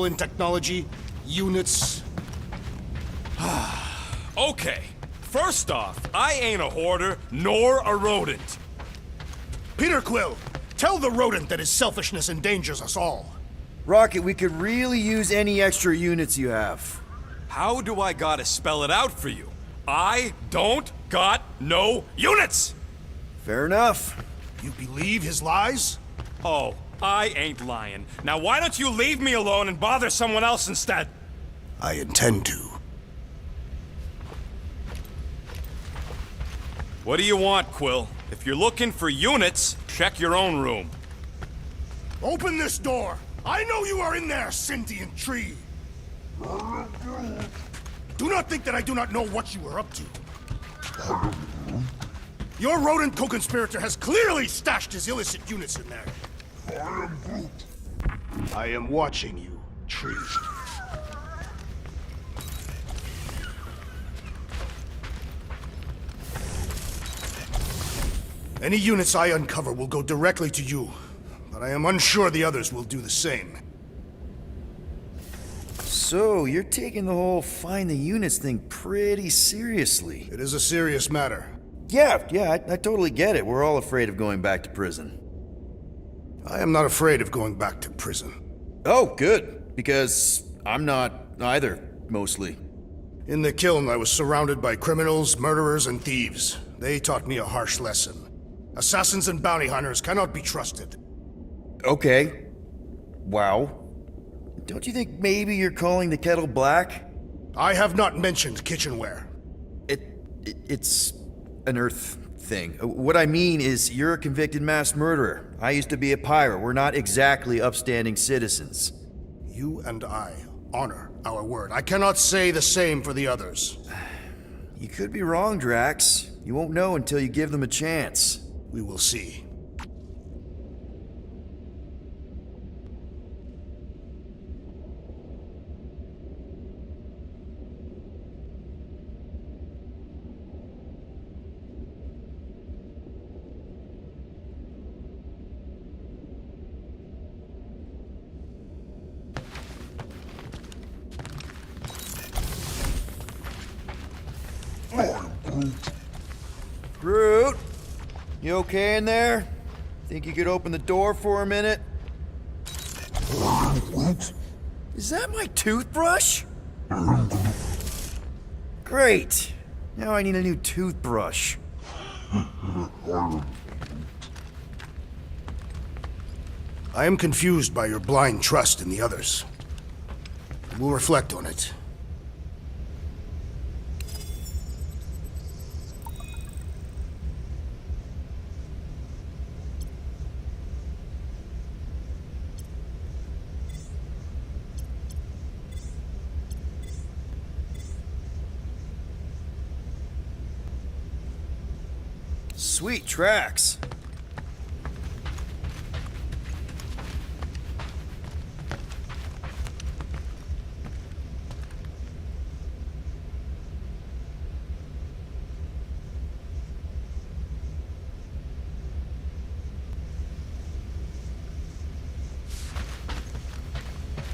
in technology, units. Okay, first off, I ain't a hoarder nor a rodent. Peter Quill, tell the rodent that his selfishness endangers us all. Rocket, we could really use any extra units you have. How do I gotta spell it out for you? I don't got no units! Fair enough. You believe his lies? Oh, I ain't lying. Now why don't you leave me alone and bother someone else instead? I intend to. What do you want, Quill? If you're looking for units, check your own room. Open this door! I know you are in there, sentient tree! Do not think that I do not know what you are up to. Your rodent co-conspirator has clearly stashed his illicit units in there. I am watching you, tree. Any units I uncover will go directly to you, but I am unsure the others will do the same. So, you're taking the whole find the units thing pretty seriously. It is a serious matter. Yeah, I totally get it. We're all afraid of going back to prison. I am not afraid of going back to prison. Oh, good. Because I'm not either, mostly. In the kiln, I was surrounded by criminals, murderers, and thieves. They taught me a harsh lesson. Assassins and bounty hunters cannot be trusted. Okay. Wow. Don't you think maybe you're calling the kettle black? I have not mentioned kitchenware. It's an Earth thing. What I mean is, you're a convicted mass murderer. I used to be a pirate. We're not exactly upstanding citizens. You and I honor our word. I cannot say the same for the others. You could be wrong, Drax. You won't know until you give them a chance. We will see. Groot, you okay in there? Think you could open the door for a minute? Is that my toothbrush? Great. Now I need a new toothbrush. I am confused by your blind trust in the others. We'll reflect on it. Sweet tracks.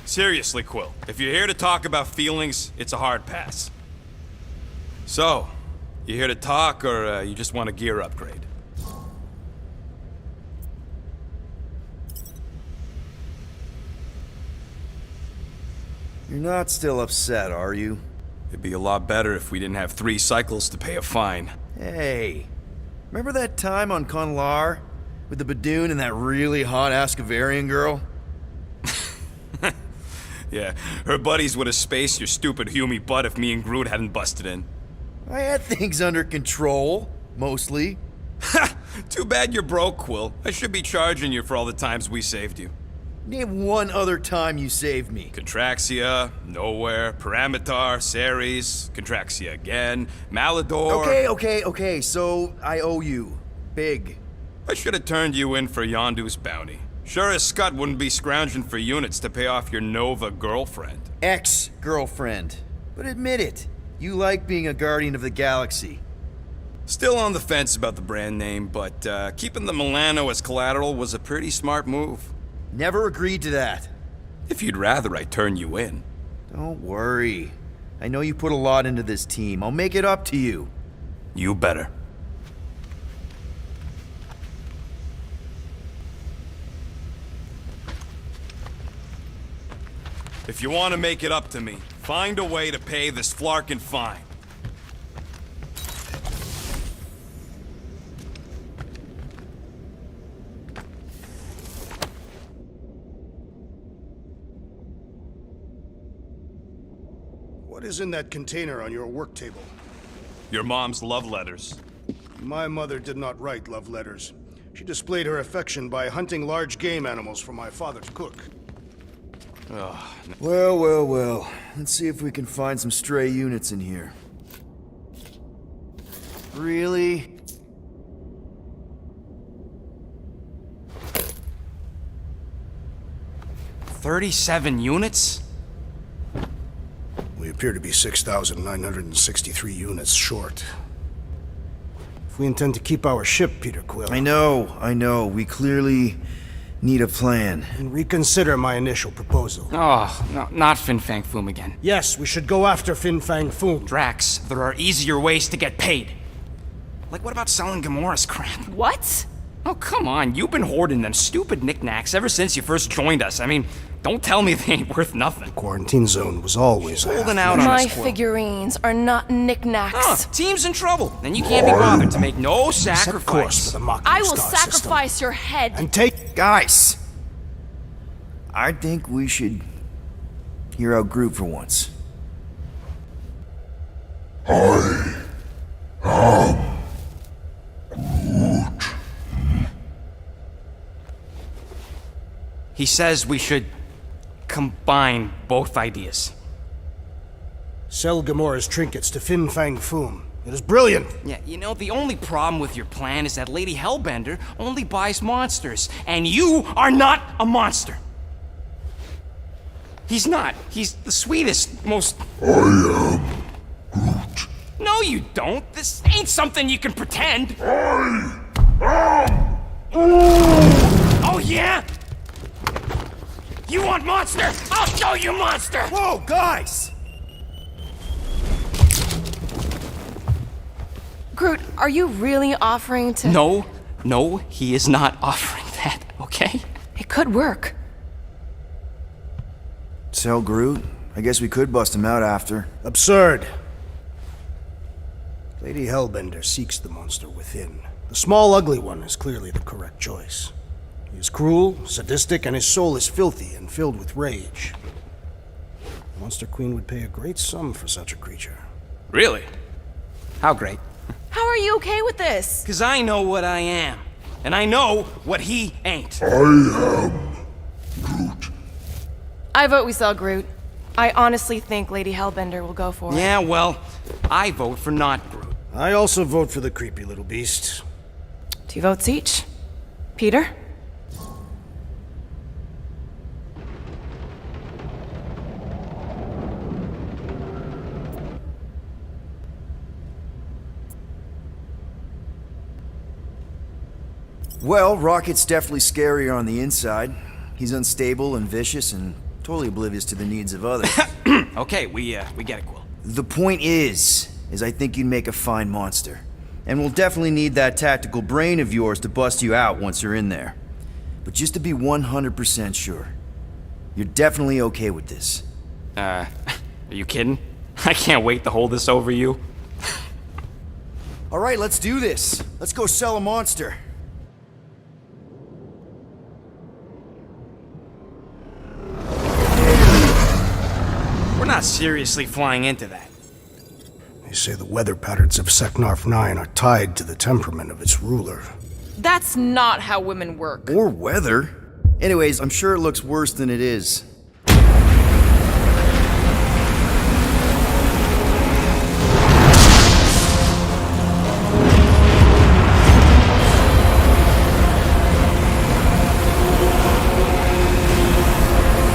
Seriously, Quill, if you're here to talk about feelings, it's a hard pass. So, you here to talk, or you just want a gear upgrade? You're not still upset, are you? It'd be a lot better if we didn't have 3 cycles to pay a fine. Hey, remember that time on Conlar? With the Badoon and that really hot Ascavarian girl? Yeah, her buddies would have spaced your stupid Hume butt if me and Groot hadn't busted in. I had things under control, mostly. Ha! Too bad you're broke, Quill. I should be charging you for all the times we saved you. Name one other time you saved me. Contraxia, Nowhere, Paramitar, Ceres, Contraxia again, Malador... Okay, so I owe you. Big. I should have turned you in for Yondu's bounty. Sure as Scott wouldn't be scrounging for units to pay off your Nova girlfriend. Ex-girlfriend. But admit it, you like being a Guardian of the Galaxy. Still on the fence about the brand name, but keeping the Milano as collateral was a pretty smart move. Never agreed to that. If you'd rather I turn you in. Don't worry. I know you put a lot into this team. I'll make it up to you. You better. If you want to make it up to me, find a way to pay this flarkin' fine. What is in that container on your work table? Your mom's love letters. My mother did not write love letters. She displayed her affection by hunting large game animals for my father's cook. Ugh. Well. Let's see if we can find some stray units in here. Really? $37 units? We appear to be 6,963 units short. If we intend to keep our ship, Peter Quill... I know. We clearly need a plan. And reconsider my initial proposal. Oh, no, not Fin Fang Foom again. Yes, we should go after Fin Fang Foom. Drax, there are easier ways to get paid. Like, what about selling Gamora's crap? What? Oh, come on, you've been hoarding them stupid knickknacks ever since you first joined us. I mean, don't tell me they ain't worth nothing. Quarantine zone was always Holding out on My us, Quill. figurines are not knickknacks. Huh, team's in trouble, and you can't be bothered to make no Set course for sacrifice. the Mocking I will Star sacrifice system. your head. And take... Guys! I think we should hear out Groot for once. He says we should combine both ideas. Sell Gamora's trinkets to Fin Fang Foom. It is brilliant. Yeah, you know, the only problem with your plan is that Lady Hellbender only buys monsters, and you are not a monster. He's not. He's the sweetest, most... I am Groot. No, you don't. This ain't something you can pretend. Oh, yeah? You want monster? I'll show you monster! Whoa, guys! Groot, are you really offering to... No, he is not offering that, okay? It could work. Sell Groot? I guess we could bust him out after. Absurd. Lady Hellbender seeks the monster within. The small, ugly one is clearly the correct choice. He is cruel, sadistic, and his soul is filthy and filled with rage. The Monster Queen would pay a great sum for such a creature. Really? How great? How are you okay with this? Because I know what I am. And I know what he ain't. I vote we sell Groot. I honestly think Lady Hellbender will go for it. Yeah, well, I vote for not Groot. I also vote for the creepy little beast. 2 votes each. Peter? Well, Rocket's definitely scarier on the inside. He's unstable and vicious and totally oblivious to the needs of others. Okay, we get it, Quill. The point is I think you'd make a fine monster. And we'll definitely need that tactical brain of yours to bust you out once you're in there. But just to be 100% sure, you're definitely okay with this. Are you kidding? I can't wait to hold this over you. Alright, let's do this. Let's go sell a monster. We're not seriously flying into that. They say the weather patterns of Seknarf 9 are tied to the temperament of its ruler. That's not how women work. Or weather. Anyways, I'm sure it looks worse than it is.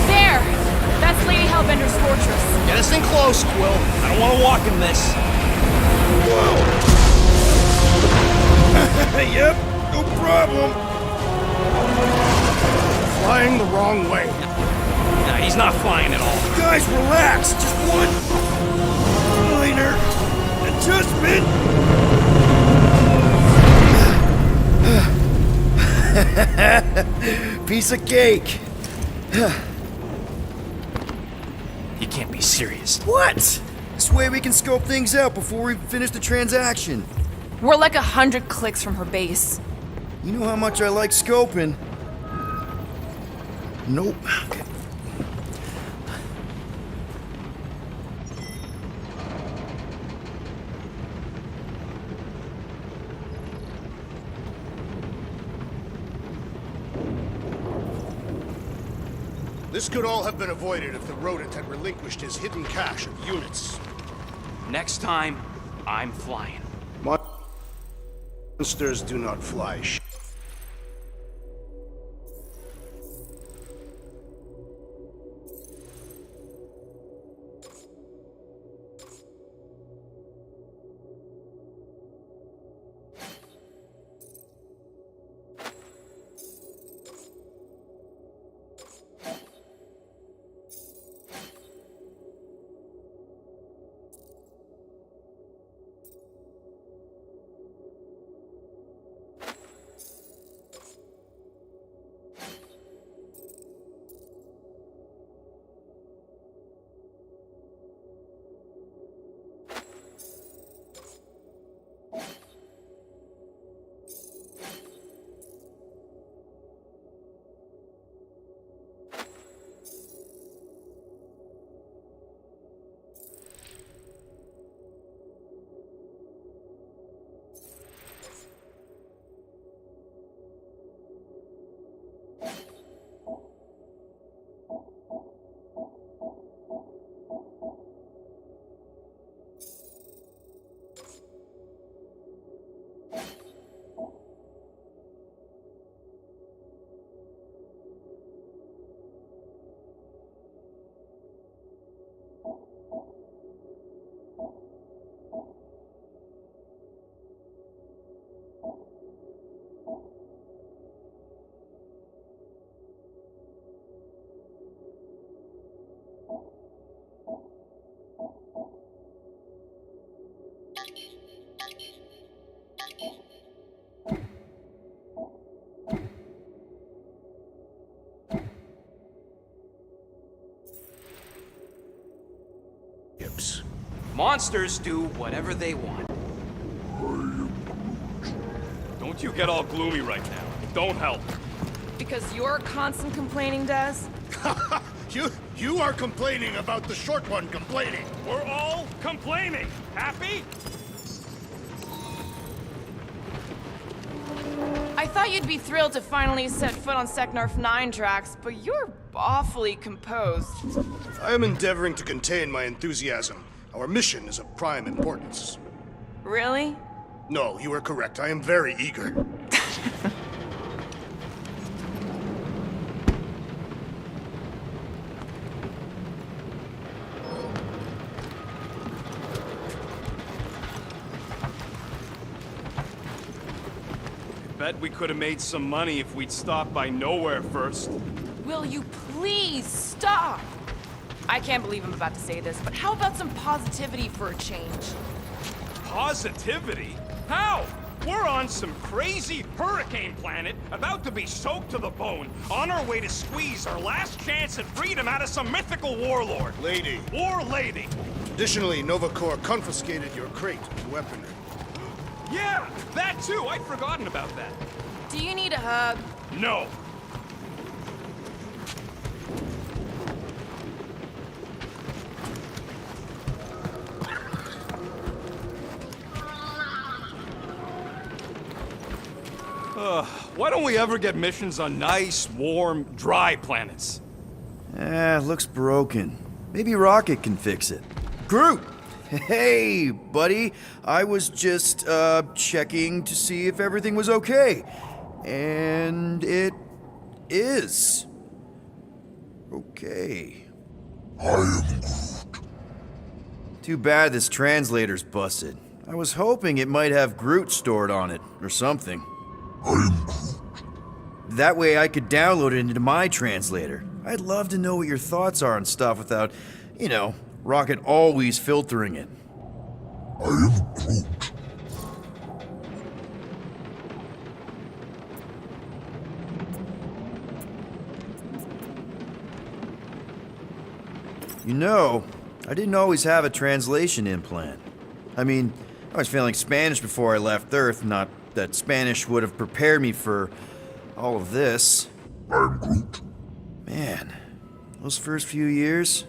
There! That's Lady Hellbender's fortress. Get us in close, Quill. I don't want to walk in this. Yep, no problem. Flying the wrong way. Nah, he's not flying at all. Guys, relax! Just one minor adjustment! Piece of cake! You can't be serious. What? This way we can scope things out before we finish the transaction. We're like 100 clicks from her base. You know how much I like scoping. Nope. Okay. This could all have been avoided if the rodent had relinquished his hidden cache of units. Next time, I'm flying. Monsters do not fly. Monsters do whatever they want. Don't you get all gloomy right now. Don't help. Because your constant complaining, Des? You are complaining about the short one complaining. We're all complaining. Happy? I thought you'd be thrilled to finally set foot on Seknarf 9 tracks, but you're awfully composed. I am endeavoring to contain my enthusiasm. Our mission is of prime importance. Really? No, you are correct. I am very eager. Bet we could have made some money if we'd stopped by Nowhere first. Will you please stop? I can't believe I'm about to say this, but how about some positivity for a change? Positivity? How? We're on some crazy hurricane planet, about to be soaked to the bone, on our way to squeeze our last chance at freedom out of some mythical warlord. Lady. War lady. Additionally, Nova Corps confiscated your crate and weaponry. Yeah, that too. I'd forgotten about that. Do you need a hug? No. Why don't we ever get missions on nice, warm, dry planets? Looks broken. Maybe Rocket can fix it. Groot! Hey, buddy. I was just, checking to see if everything was okay. And it is. Okay. I am Groot. Too bad this translator's busted. I was hoping it might have Groot stored on it, or something. I am Groot. That way I could download it into my translator. I'd love to know what your thoughts are on stuff without, you know, Rocket always filtering it. I am Groot. You know, I didn't always have a translation implant. I mean, I was failing Spanish before I left Earth, not that Spanish would have prepared me for all of this. I'm Groot. Man, those first few years,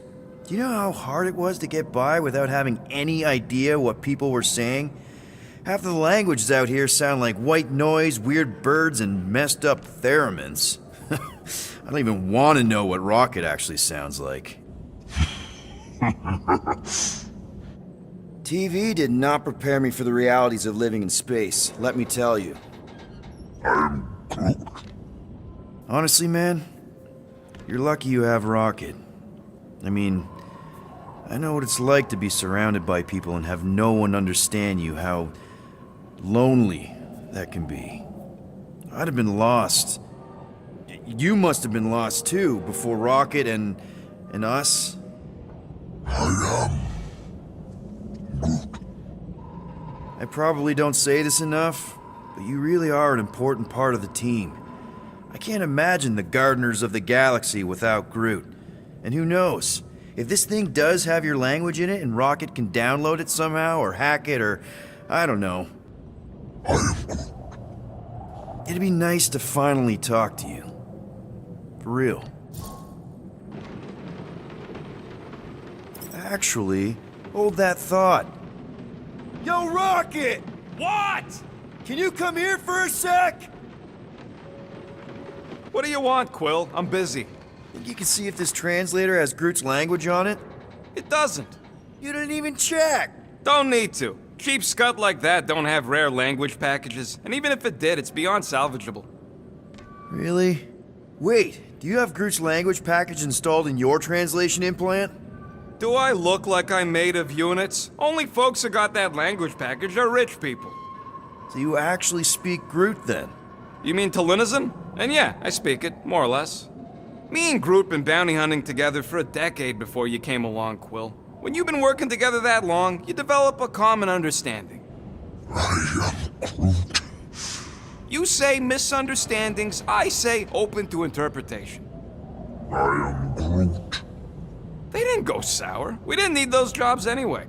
do you know how hard it was to get by without having any idea what people were saying? Half of the languages out here sound like white noise, weird birds, and messed up theremins. I don't even want to know what Rocket actually sounds like. TV did not prepare me for the realities of living in space, let me tell you. I'm Groot. Honestly, man, you're lucky you have Rocket. I mean, I know what it's like to be surrounded by people and have no one understand you, how lonely that can be. I'd have been lost. You must have been lost too, before Rocket and us. I am Groot. I probably don't say this enough, but you really are an important part of the team. I can't imagine the Gardeners of the Galaxy without Groot. And who knows? If this thing does have your language in it and Rocket can download it somehow or hack it or I don't know. I am Groot. It'd be nice to finally talk to you. For real. Actually, hold that thought. Yo, Rocket! What? Can you come here for a sec? What do you want, Quill? I'm busy. Think you can see if this translator has Groot's language on it? It doesn't. You didn't even check! Don't need to. Cheap scut like that don't have rare language packages, and even if it did, it's beyond salvageable. Really? Wait, do you have Groot's language package installed in your translation implant? Do I look like I'm made of units? Only folks who got that language package are rich people. So you actually speak Groot then? You mean Talinisan? And yeah, I speak it, more or less. Me and Groot been bounty hunting together for a decade before you came along, Quill. When you've been working together that long, you develop a common understanding. I am Groot. You say misunderstandings, I say open to interpretation. I am Groot. They didn't go sour. We didn't need those jobs anyway.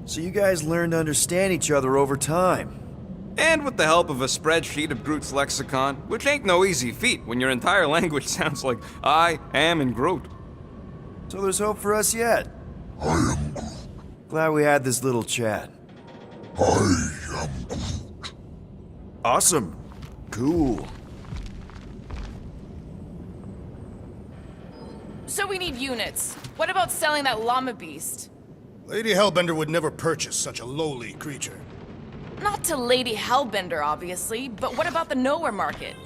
So you guys learned to understand each other over time. And with the help of a spreadsheet of Groot's lexicon, which ain't no easy feat when your entire language sounds like I am and Groot. So there's hope for us yet. I am Groot. Glad we had this little chat. I am Groot. Awesome. Cool. So we need units. What about selling that llama beast? Lady Hellbender would never purchase such a lowly creature. Not to Lady Hellbender, obviously, but what about the nowhere market?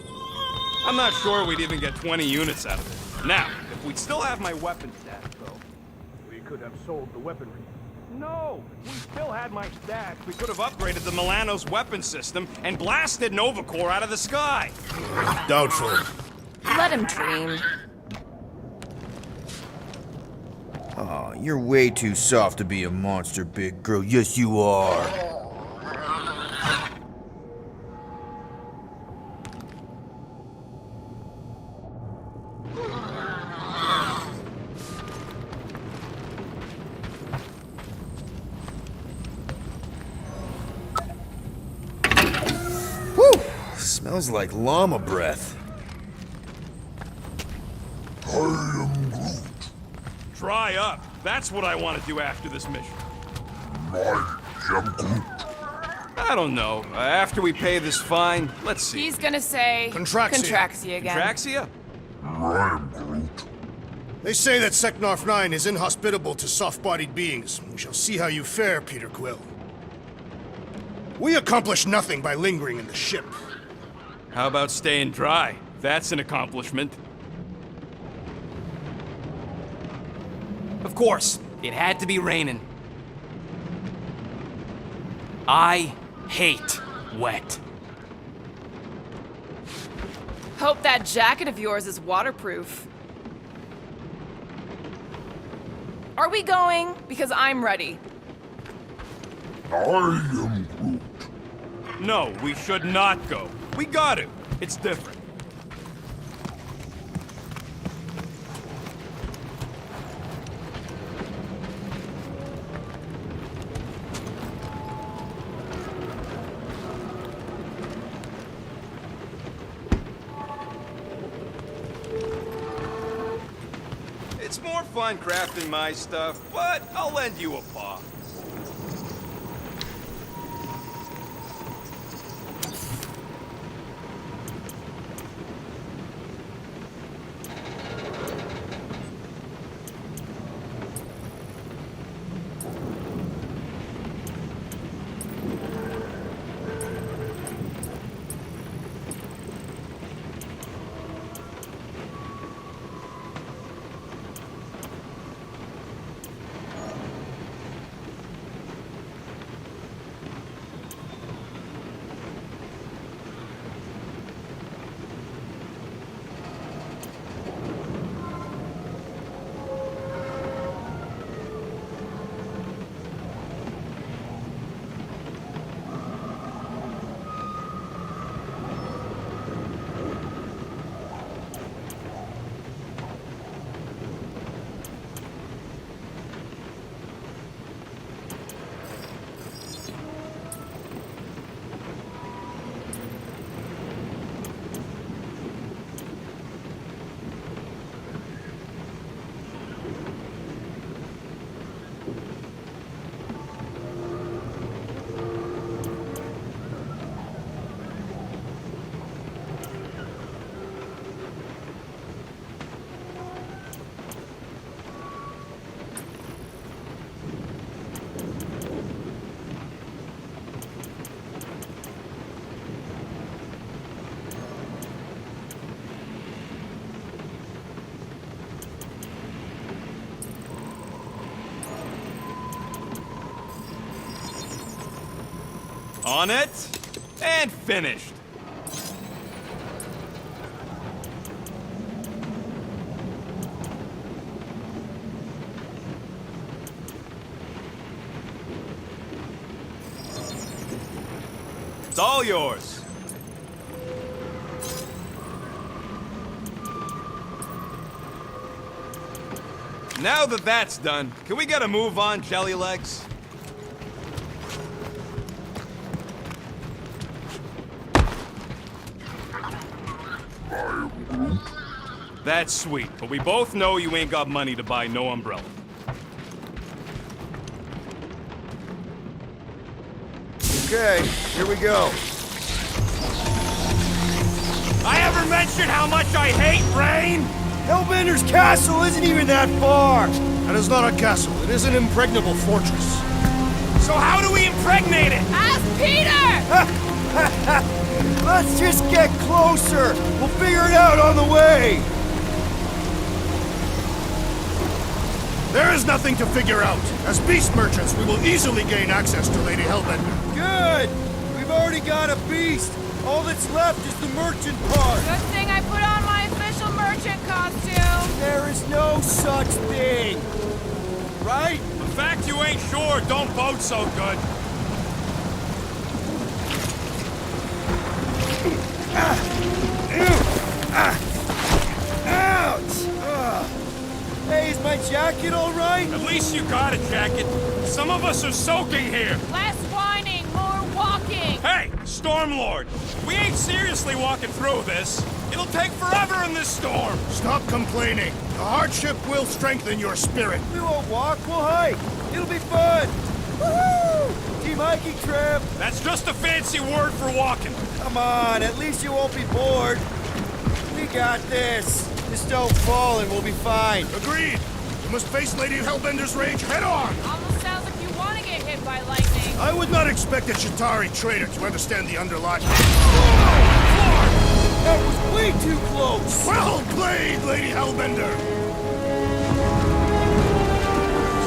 I'm not sure we'd even get 20 units out of it. Now, if we'd still have my weapon stash, though. We could have sold the weaponry. No, if we still had my stash, we could have upgraded the Milano's weapon system and blasted Nova Corps out of the sky. Doubtful. Let him dream. Aw, you're way too soft to be a monster, big girl. Yes, you are. Whew! Smells like llama breath. I am Groot. Dry up. That's what I want to do after this mission. I am Groot. I don't know. After we pay this fine, let's see. He's gonna say... Contraxia. Contraxia again. Traxia? I am Groot. They say that Seknarf 9 is inhospitable to soft-bodied beings. We shall see how you fare, Peter Quill. We accomplish nothing by lingering in the ship. How about staying dry? That's an accomplishment. Of course, it had to be raining. I hate wet. Hope that jacket of yours is waterproof. Are we going? Because I'm ready. I am Groot. No, we should not go. We got to. It's different. It's more fun crafting my stuff, but I'll lend you a paw. On it, and finished. It's all yours. Now that that's done, can we get a move on, Jelly Legs? That's sweet, but we both know you ain't got money to buy no umbrella. Okay, here we go. I ever mentioned how much I hate rain? Hellbender's castle isn't even that far! That is not a castle. It is an impregnable fortress. So how do we impregnate it? Ask Peter! Let's just get closer! We'll figure it out on the way! There is nothing to figure out. As beast merchants, we will easily gain access to Lady Hellbender. Good! We've already got a beast! All that's left is the merchant part! Good thing I put on my official merchant costume. There is no such thing! Right? The fact you ain't sure don't bode so good. Ouch! Hey, is my jacket all right? At least you got a jacket. Some of us are soaking here. Less whining, more walking. Hey, Stormlord, we ain't seriously walking through this. It'll take forever in this storm. Stop complaining. The hardship will strengthen your spirit. We won't walk, we'll hike. It'll be fun. Woohoo! Team hiking trip. That's just a fancy word for walking. Come on, at least you won't be bored. We got this. Just don't fall and we'll be fine. Agreed. You must face Lady Hellbender's rage head on. Almost sounds like you want to get hit by lightning. I would not expect a Chitauri trader to understand the underlying... That was way too close. Well played, Lady Hellbender.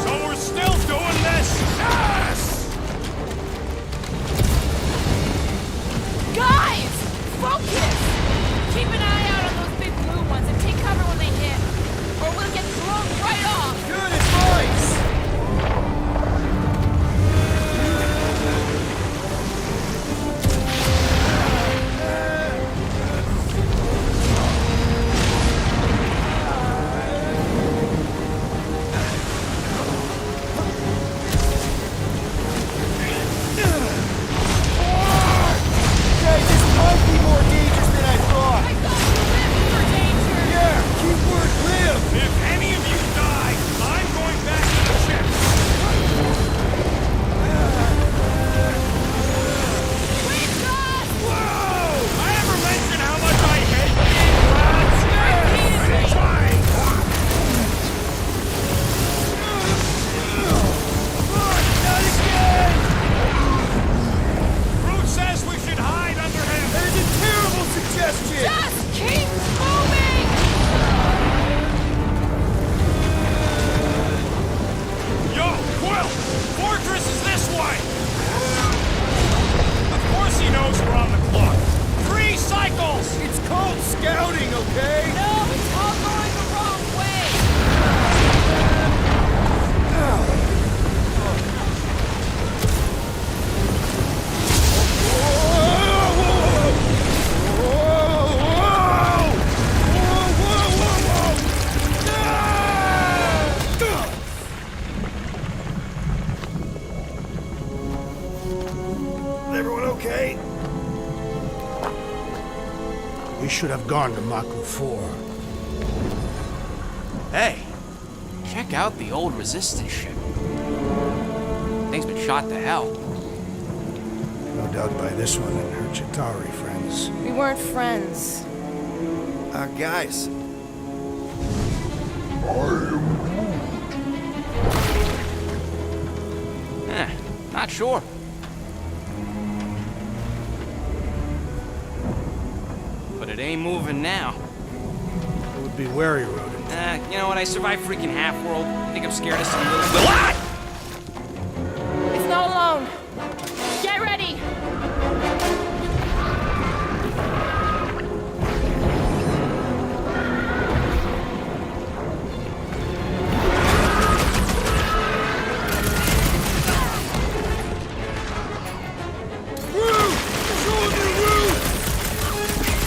So we're still doing this? Yes! Guys, focus. Keep an eye We should have gone to Maku 4. Hey, check out the old resistance ship. Thing's been shot to hell. No doubt by this one and her Chitauri friends. We weren't friends. Guys, Not sure. But it ain't moving now. It would be wary, rodent. You know what? I survived freaking Half-World. Think I'm scared of some little... What? It's not alone. Get ready!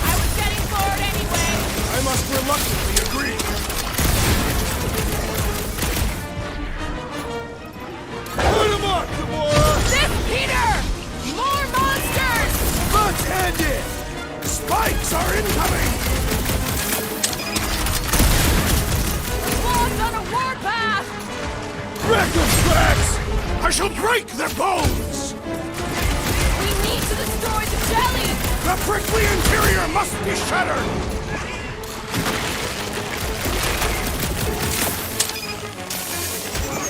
I was getting forward anyway. I must reluctantly agree. Put him up, Gamora! This Peter! More monsters! Let's end it! Spikes are incoming! Lost on a warpath! Wreck them, Drax! I shall break their bones! We need to destroy the jelly! The prickly interior must be shattered!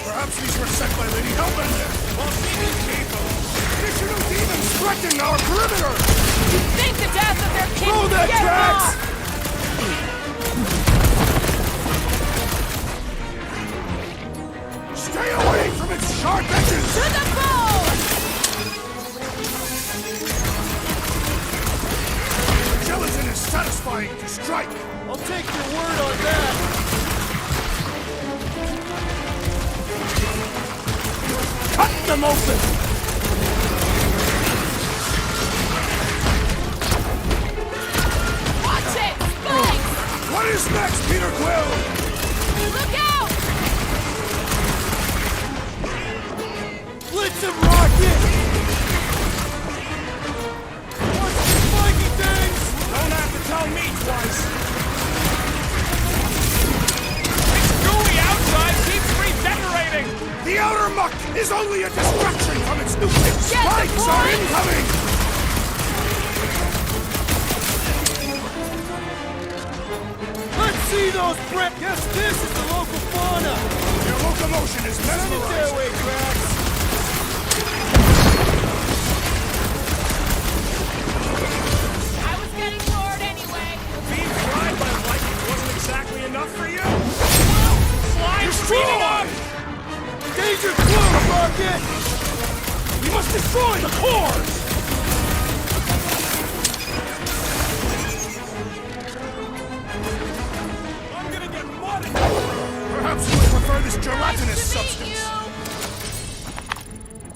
Perhaps these were sent by Lady Hellbender. Additional demons threaten our perimeter! You think the death of their king Throw would that, scare them Drax! off? Stay away from its sharp edges! To the bone! Gelatin is satisfying to strike! I'll take your word on that! Cut them open! Watch it! Spike! What is next, Peter Quill? Look out! Blitz and rocket! What's the spiky things? Don't have to tell me twice! It's gooey outside keeps regenerating! The outer muck is only a distraction from its nuclear spikes are boys! incoming! Let's see those Brett! Guess this is the local fauna! Your locomotion is mesmerizing! Send it their way, Drax! I was getting forward anyway. Being fried by lightning wasn't exactly enough for you? Slime speeding up! Danger close, Rocket! We must destroy the cores! I'm gonna get muddy! Perhaps you would prefer this gelatinous substance.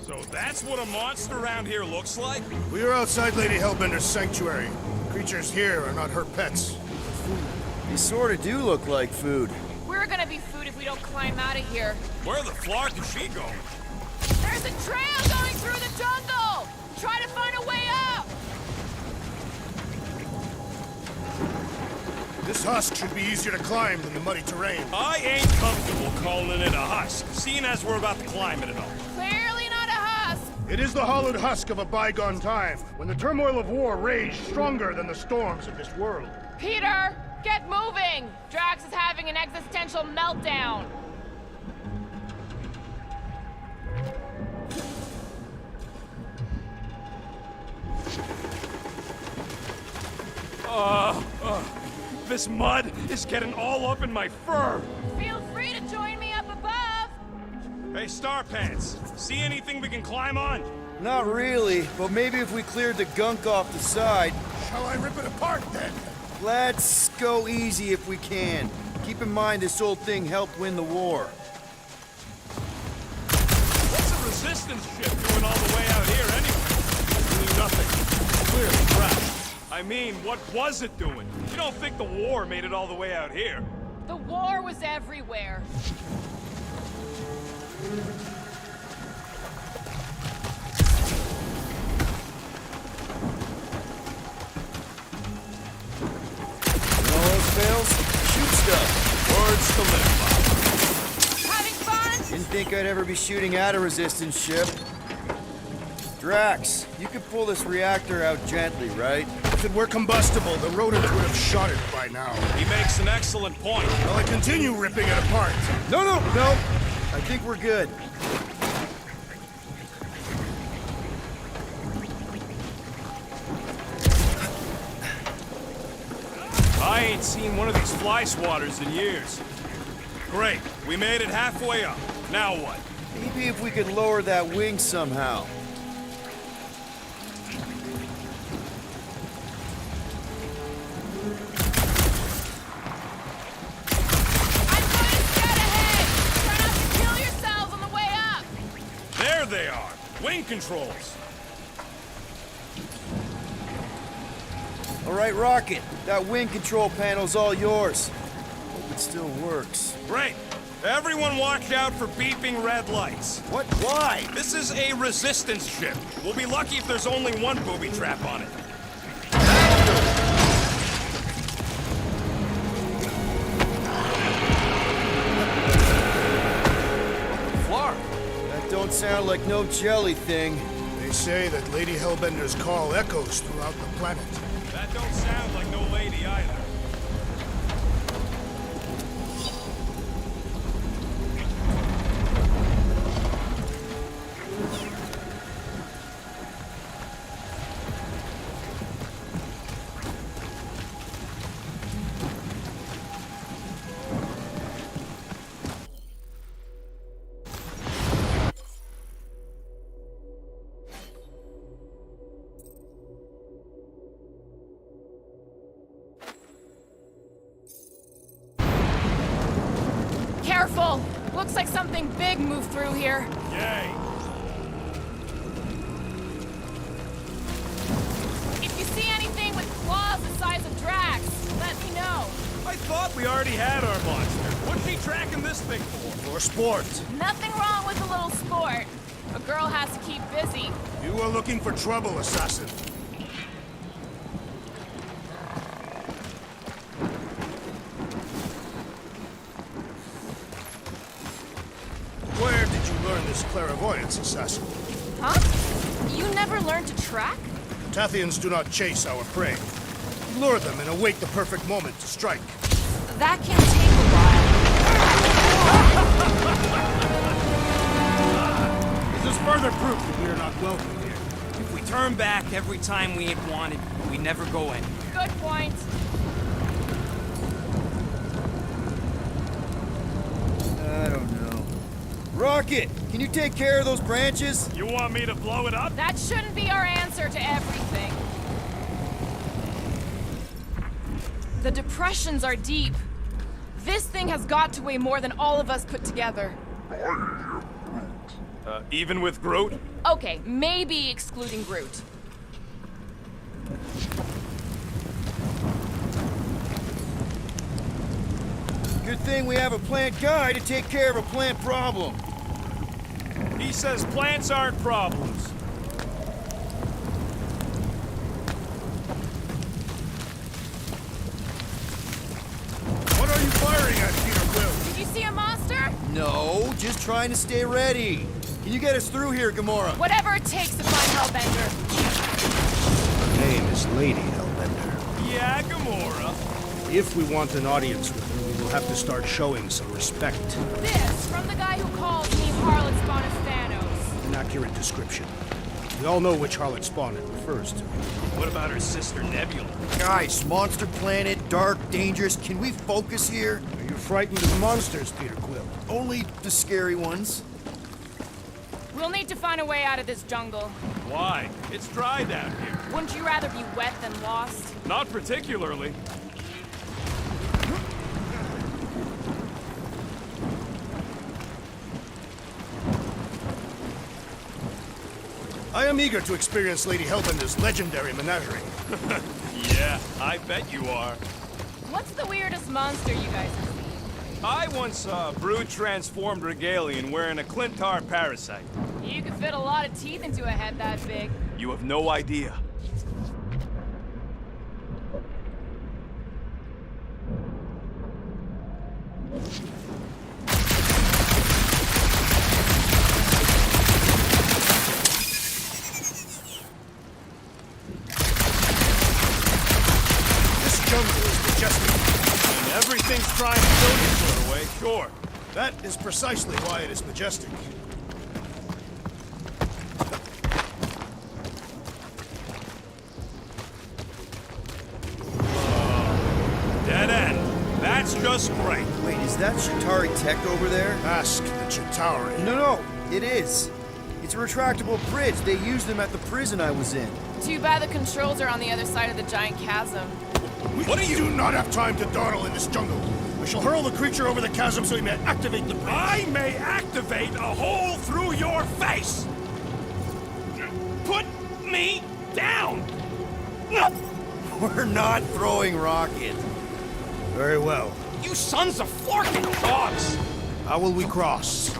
So that's what a monster around here looks like? We are outside Lady Hellbender's sanctuary. Creatures here are not her pets. they sort of do look like food. We're gonna be food if we don't climb out of here. Where the flark is she going? There's a trail going through the jungle! Try to find a way up! This husk should be easier to climb than the muddy terrain. I ain't comfortable calling it a husk, seeing as we're about to climb it and all. Clearly not a husk! It is the hollowed husk of a bygone time, when the turmoil of war raged stronger than the storms of this world. Peter! Get moving! Drax is having an existential meltdown! This mud is getting all up in my fur. Feel free to join me up above! Hey, Star Pants, see anything we can climb on? Not really, but maybe if we cleared the gunk off the side. Shall I rip it apart then? Let's go easy if we can. Keep in mind this old thing helped win the war. What's a resistance ship doing all the way out here anyway? Doing nothing. Clearly crashed. I mean, what was it doing? You don't think the war made it all the way out here? The war was everywhere. stuff. Words to live by. Having fun? Didn't think I'd ever be shooting at a resistance ship. Drax, you could pull this reactor out gently, right? If it were combustible, the rodents would have shot it by now. He makes an excellent point. Well, I continue ripping it apart. No. I think we're good. I ain't seen one of these fly swatters in years. Great, we made it halfway up. Now what? Maybe if we could lower that wing somehow. I'm going to scout ahead! Try not to kill yourselves on the way up! There they are. Wing controls. All right, Rocket. That wing control panel's all yours. Hope it still works. Great. Everyone watch out for beeping red lights. What? Why? This is a resistance ship. We'll be lucky if there's only one booby trap on it. Flar. That don't sound like no jelly thing. They say that Lady Hellbender's call echoes throughout the planet. That don't sound like no lady either. Careful! Looks like something big moved through here. Yay. If you see anything with claws the size of Drax, let me know. I thought we already had our monster. What's he tracking this thing for? For sport. Nothing wrong with a little sport. A girl has to keep busy. You are looking for trouble, assassin. Where did you learn this clairvoyance, assassin? Huh? You never learned to track? Tathians do not chase our prey. Lure them and await the perfect moment to strike. That can take a while. This is further proof that we are not welcome here. If we turn back every time we ain't wanted, we never go in. Good point. I don't know. Rocket, can you take care of those branches? You want me to blow it up? That shouldn't be our answer to everything. The depressions are deep. This thing has got to weigh more than all of us put together. Even with Groot? Okay, maybe excluding Groot. Good thing we have a plant guy to take care of a plant problem. He says plants aren't problems. What are you firing at, Peter Quill? Did you see a monster? No, just trying to stay ready. Can you get us through here, Gamora? Whatever it takes to find Hellbender. Her name is Lady Hellbender. Yeah, Gamora. If we want an audience with her, we will have to start showing some respect. This from the guy who calls me Harlot Spawn of Thanos. An accurate description. We all know which harlot spawn it refers to. What about her sister Nebula? Guys, monster planet, dark, dangerous. Can we focus here? Are you frightened of monsters, Peter Quill? Only the scary ones. We'll need to find a way out of this jungle. Why? It's dry down here. Wouldn't you rather be wet than lost? Not particularly. I am eager to experience Lady Hellbender's legendary menagerie. Yeah, I bet you are. What's the weirdest monster you guys have seen? I once saw a brood-transformed Regalian wearing a Clintar parasite. You could fit a lot of teeth into a head that big. You have no idea. jungle is majestic. And everything's trying to kill you sort of way, sure. That is precisely why it is majestic. Dead end. That's just great. Wait, is that Chitauri tech over there? Ask the Chitauri. No, it is. It's a retractable bridge. They used them at the prison I was in. Too bad the controls are on the other side of the giant chasm. We do not have time to dawdle in this jungle. I shall hurl the creature over the chasm so he may activate the bridge. I may activate a hole through your face! Put me down! We're not throwing rockets. Very well. You sons of forking dogs! How will we cross?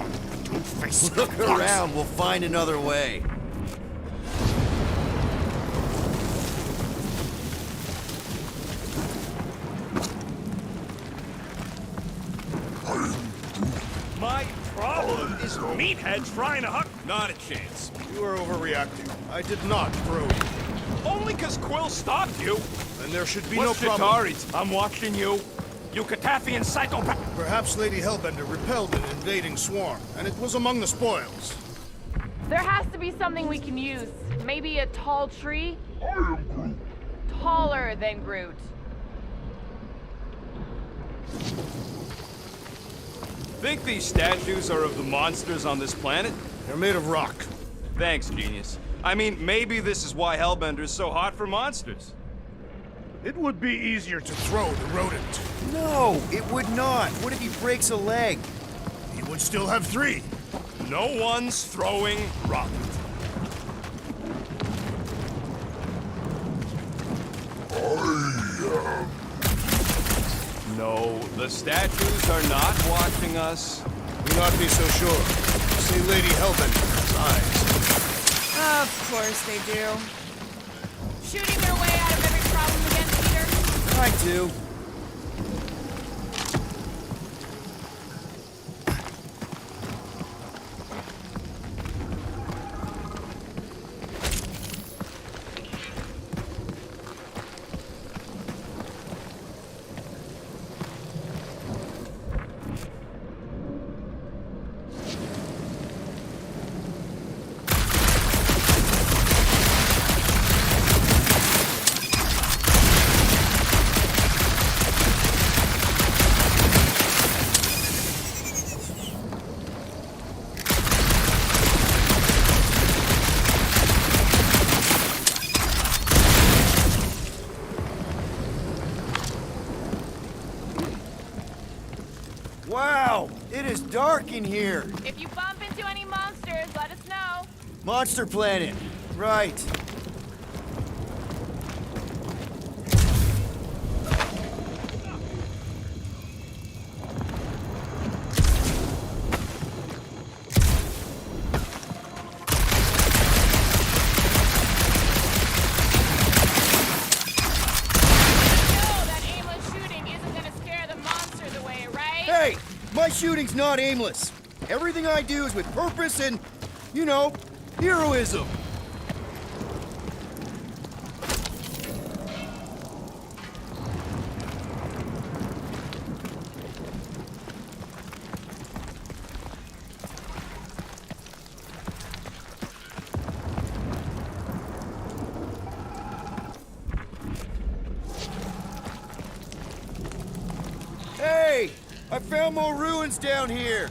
Look around, we'll find another way. My problem is meatheads trying to huck. Not a chance. You are overreacting. I did not throw you. Only because Quill stopped you. And there should be What's no problem. Chitauri's? I'm watching you. You Katafian psychopath. Perhaps Lady Hellbender repelled an invading swarm, and it was among the spoils. There has to be something we can use. Maybe a tall tree? I am Groot. Taller than Groot. Think these statues are of the monsters on this planet? They're made of rock. Thanks, genius. I mean, maybe this is why Hellbender is so hot for monsters. It would be easier to throw the rodent. No, it would not. What if he breaks a leg? He would still have 3. No one's throwing rock. No, the statues are not watching us. Do not be so sure. See Lady Hellbender has eyes. Of course they do. Shooting their way out of every problem again, Peter? I do. Wow, it is dark in here. If you bump into any monsters, let us know. Monster Planet. Right. Hey, my shooting's not aimless. Everything I do is with purpose and, you know, heroism. Hey! I found more ruins down here!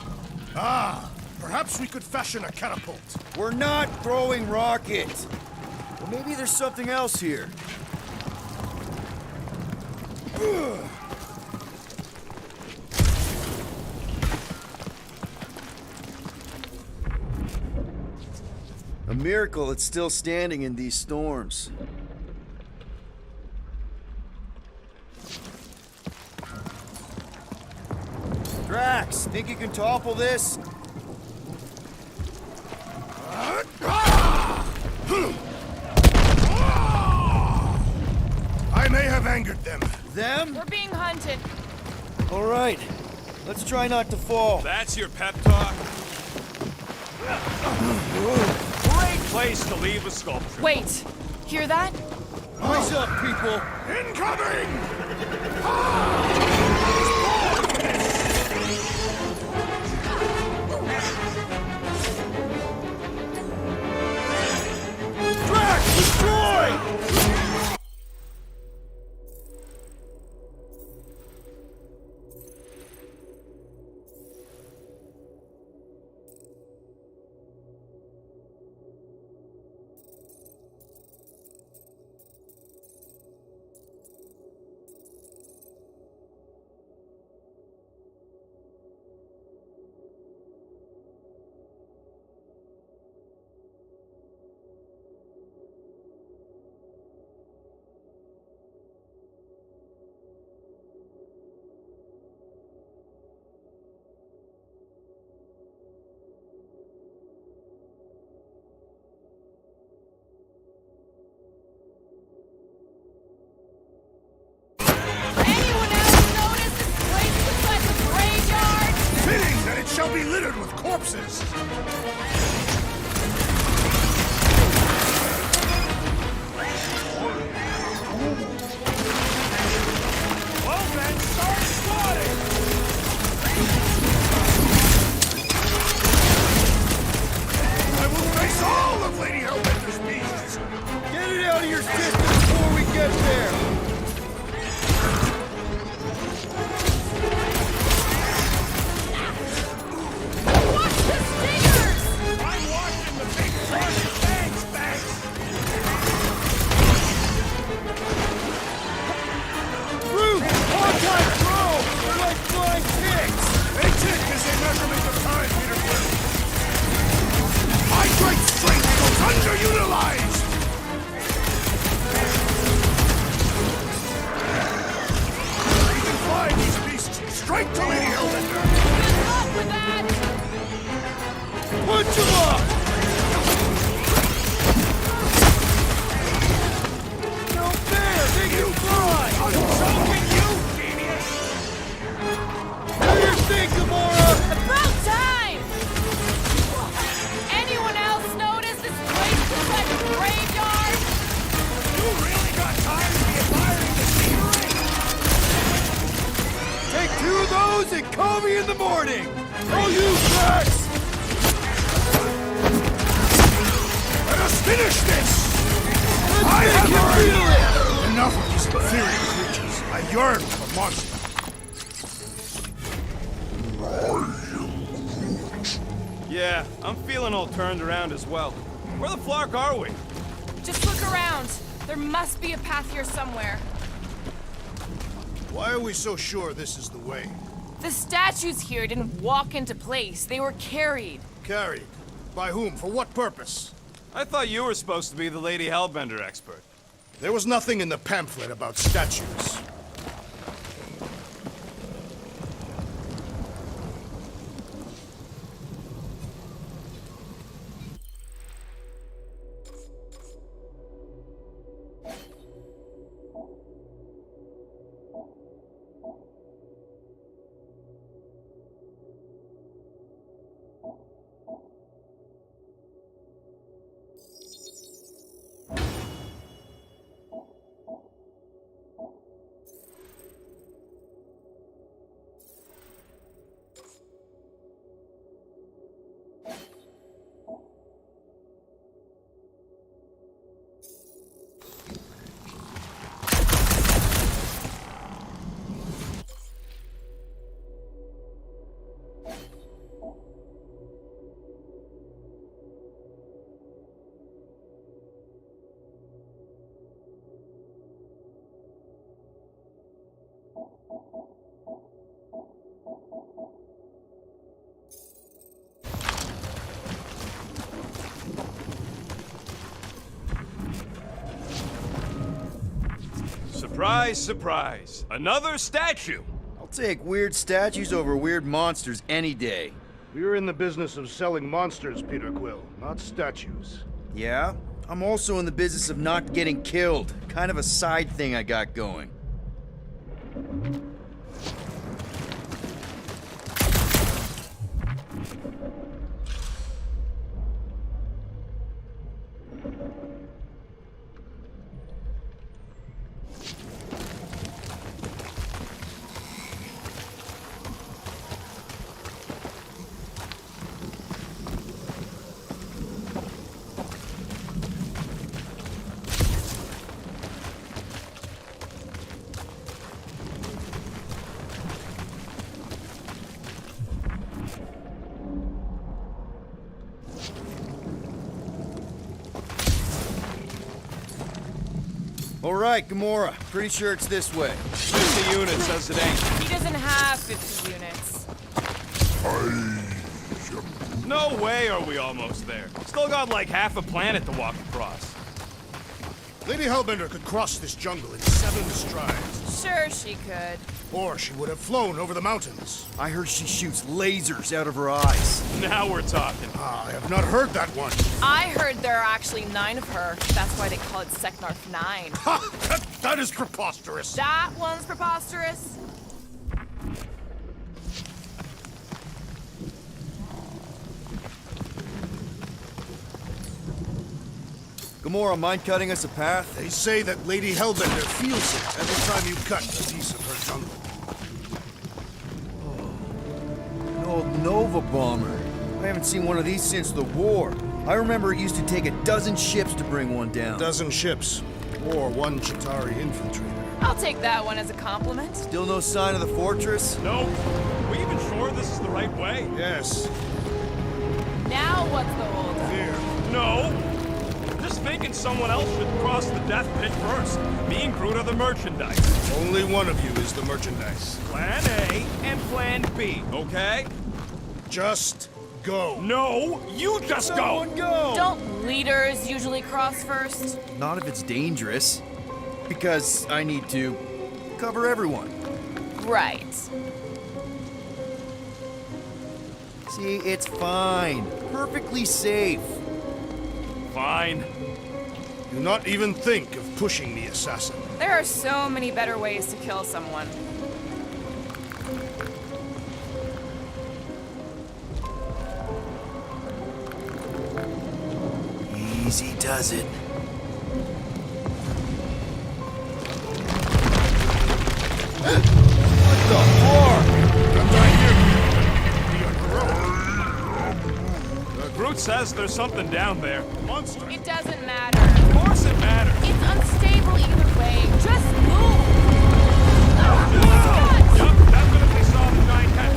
Ah, perhaps we could fashion a catapult. We're not throwing rockets! Well, maybe there's something else here. A miracle it's still standing in these storms. Drax, think you can topple this? I may have angered them. Them? We're being hunted. All right. Let's try not to fall. That's your pep talk? Great place to leave a sculpture. Wait, hear that? Eyes up, people! Incoming! Drax, destroy! Anyone else notice this place looks like a graveyard? Fitting that it shall be littered with corpses! Well then, start squatting! I will face all of Lady Hellbender's beasts! Get it out of your system before we get there! Watch the stingers! I'm watching the big target! Thanks, thanks! Root! On-time throw! They're like flying ticks! A tick is a measurement of time, Peter Quill. My great strength goes underutilized! We can fly these beasts straight to Lady Hellbender! Good luck with that! Punch him up! No fair! They can fly! I'm choking you, genius! Do your thing, Gamora! About time! Anyone else notice this place looks like a graveyard? You really got time to be admiring the scenery? Take 2 of those and call me in the morning! Oh, you Drax! Let us finish this! I have feel it! Enough of these inferior creatures. I yearn for a monster. Yeah, I'm feeling all turned around as well. Where the flark are we? Just look around. There must be a path here somewhere. Why are we so sure this is the way? The statues here didn't walk into place. They were carried. Carried. By whom? For what purpose? I thought you were supposed to be the Lady Hellbender expert. There was nothing in the pamphlet about statues. Surprise, surprise. Another statue. I'll take weird statues over weird monsters any day. We're in the business of selling monsters, Peter Quill, not statues. Yeah? I'm also in the business of not getting killed. Kind of a side thing I got going. All right, Gamora. Pretty sure it's this way. 50 units says it ain't. He doesn't have 50 units. No way are we almost there. Still got like half a planet to walk across. Lady Hellbender could cross this jungle in 7 strides. Sure she could. Or she would have flown over the mountains. I heard she shoots lasers out of her eyes. Now we're talking. I have not heard that one. I heard there are actually 9 of her. That's why they call it Seknarf 9. Ha! That is preposterous. That one's preposterous. Gamora, mind cutting us a path? They say that Lady Hellbender feels it every time you cut a piece of her jungle. An old Nova bomber. I haven't seen one of these since the war. I remember it used to take a dozen ships to bring one down. 12 ships. Or 1 Chitauri infiltrator. I'll take that one as a compliment. Still no sign of the fortress? Nope. Are we even sure this is the right way? Yes. Now what's the hold? Fear. No. Just thinking someone else should cross the death pit first. Me and Groot are the merchandise. Only one of you is the merchandise. Plan A and Plan B, okay? Just go. No, you just go! Go! Don't leaders usually cross first? Not if it's dangerous. Because I need to cover everyone. Right. See, it's fine. Perfectly safe. Fine. Do not even think of pushing the assassin. There are so many better ways to kill someone. Easy does it. Groot says there's something down there. Monster. It doesn't matter. Of course it matters. It's unstable either way. Just move! Yup, definitely saw the giant cat.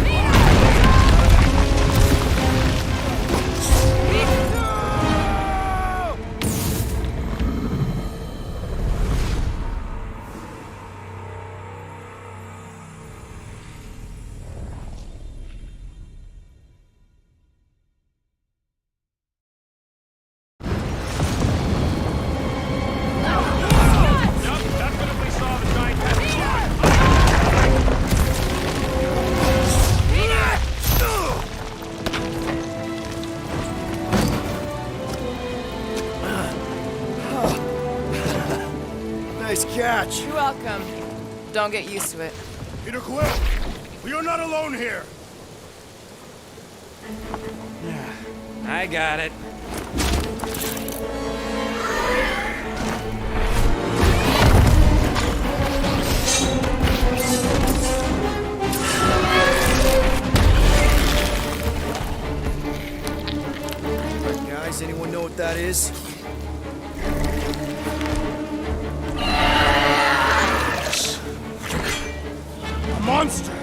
Yup, definitely saw the giant cat. Nice catch. You're welcome. Don't get used to it. Peter Quill, we are not alone here. I got it. Guys, anyone know what that is? A monster.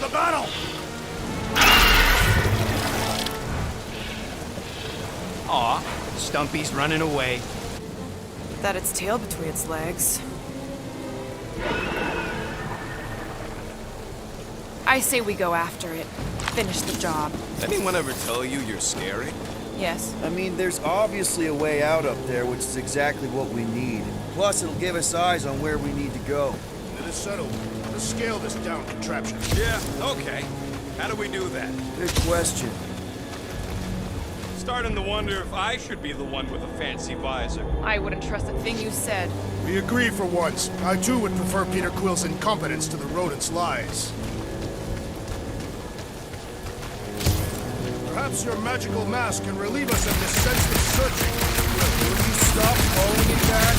the battle! Aw, Stumpy's running away. That its tail between its legs. I say we go after it. Finish the job. Anyone ever tell you you're scary? Yes. I mean, there's obviously a way out up there, which is exactly what we need. Plus, it'll give us eyes on where we need to go. It is settled. Let's scale this down contraption. Yeah, okay. How do we do that? Good question. Starting to wonder if I should be the one with a fancy visor. I wouldn't trust a thing you said. We agree for once. I too would prefer Peter Quill's incompetence to the rodent's lies. Perhaps your magical mask can relieve us of this senseless searching. Will you stop calling it that?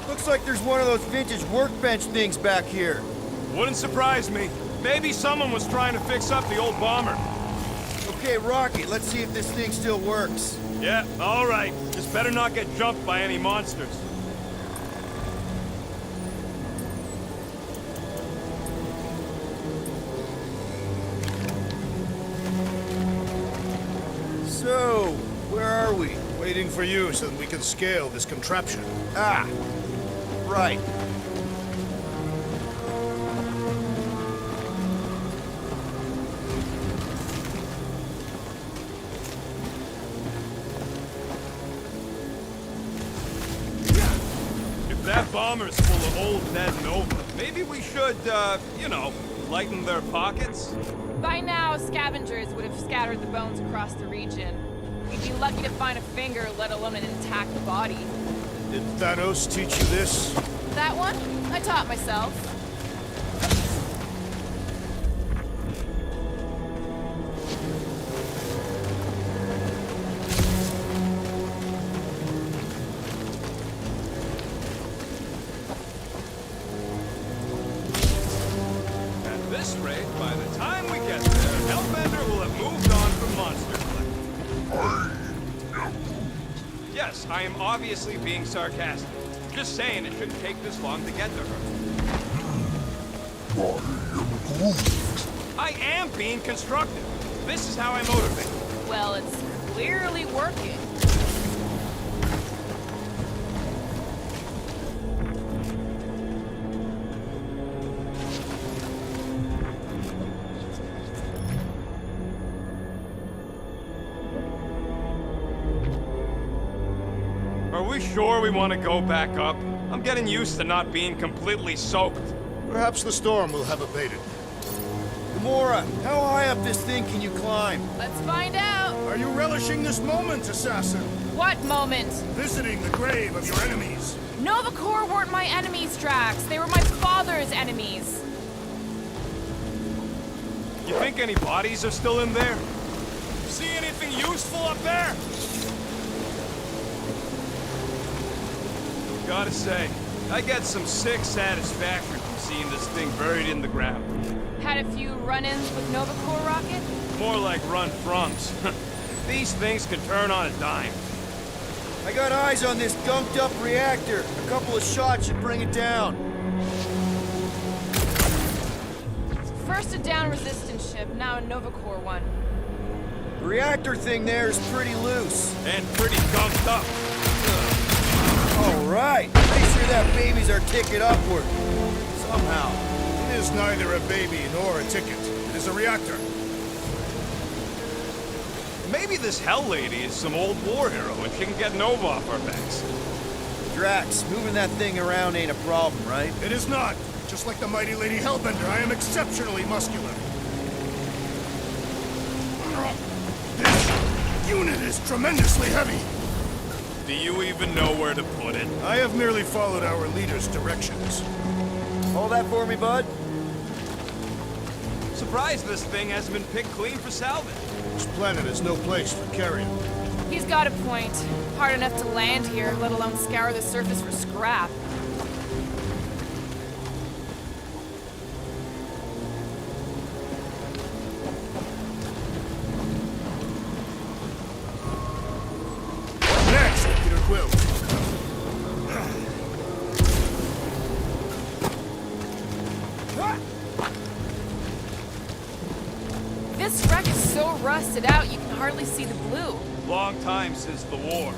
Looks like there's one of those vintage workbench things back here. Wouldn't surprise me. Maybe someone was trying to fix up the old bomber. Okay, Rocky, let's see if this thing still works. Yeah, all right. Just better not get jumped by any monsters. So, where are we? Waiting for you so that we can scale this contraption. Ah, right. If that bomber's full of old dead Nova, maybe we should, you know, lighten their pockets? By now, scavengers would have scattered the bones across the region. We'd be lucky to find a finger, let alone an intact body. Did Thanos teach you this? That one? I taught myself. At this rate, by the time we get there, Hellbender will have moved on from Monster Collector. Yes, I am obviously being sarcastic. Just saying it shouldn't take this long to get to her. I am being constructive. This is how I motivate. Well, it's clearly working. Are we sure we want to go back up? I'm getting used to not being completely soaked. Perhaps the storm will have abated. Gamora, how high up this thing can you climb? Let's find out. Are you relishing this moment, assassin? What moment? Visiting the grave of your enemies. Nova Corps weren't my enemies, Drax. They were my father's enemies. You think any bodies are still in there? See anything useful up there? Gotta say, I get some sick satisfaction from seeing this thing buried in the ground. Had a few run-ins with Nova Corps rocket? More like run-froms. These things can turn on a dime. I got eyes on this gunked up reactor. A couple of shots should bring it down. First a down resistance ship, now a Nova Corps one. The reactor thing there is pretty loose. And pretty gunked up. All right. Pretty sure that baby's our ticket upward. Somehow. It is neither a baby nor a ticket. It is a reactor. Maybe this Hell Lady is some old war hero and she can get Nova off our backs. Drax, moving that thing around ain't a problem, right? It is not. Just like the mighty Lady Hellbender, I am exceptionally muscular. This unit is tremendously heavy. Do you even know where to put it? I have merely followed our leader's directions. Hold that for me, bud. Surprised this thing hasn't been picked clean for salvage. This planet is no place for carrion. He's got a point. Hard enough to land here, let alone scour the surface for scrap. This wreck is so rusted out you can hardly see the blue. Long time since the war.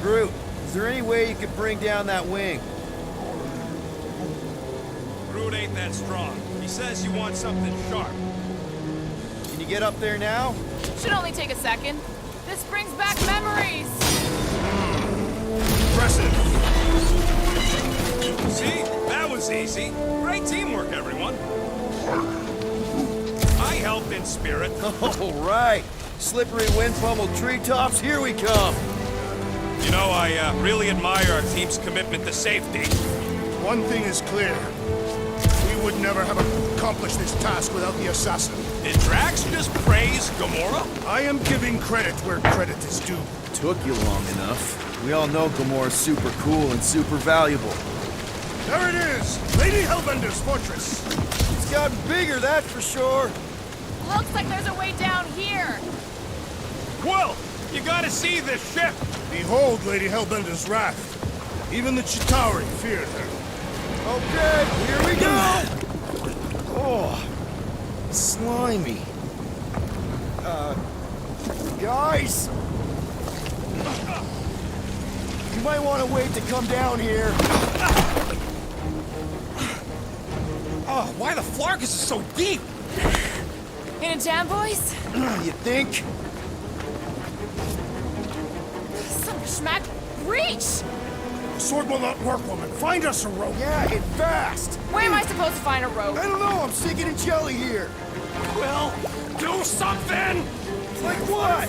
Groot, is there any way you could bring down that wing? Groot ain't that strong. He says you want something sharp. Can you get up there now? Should only take a second. This brings back memories. Impressive. See? That was easy. Great teamwork, everyone. I helped in spirit. All right. Slippery wind-pummeled treetops, here we come. You know, I really admire our team's commitment to safety. One thing is clear. We would never have accomplished this task without the assassin. Did Drax just praise Gamora? I am giving credit where credit is due. Took you long enough. We all know Gamora's super cool and super valuable. There it is! Lady Hellbender's fortress! It's gotten bigger, that's for sure. Looks like there's a way down here. Quill, you gotta see this ship. Behold Lady Hellbender's wrath. Even the Chitauri feared her. Okay, here we go! Oh, slimy. Guys! You might want to wait to come down here. Oh, why the Flarkus is so deep? In a jam, boys? You think? Some schmack reach! The sword will not work, woman. Find us a rope. Yeah, and fast! Where am I supposed to find a rope? I don't know, I'm sinking in jelly here. Quill, do something! Like what?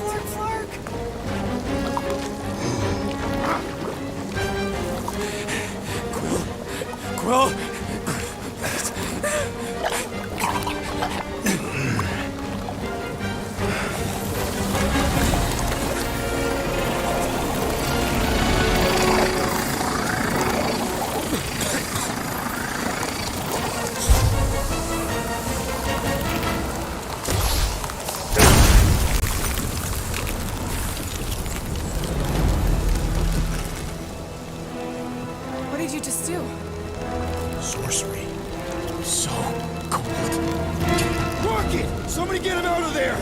Quill? What did you just do? Sorcery. So cold. Rocket! Somebody get him out of there!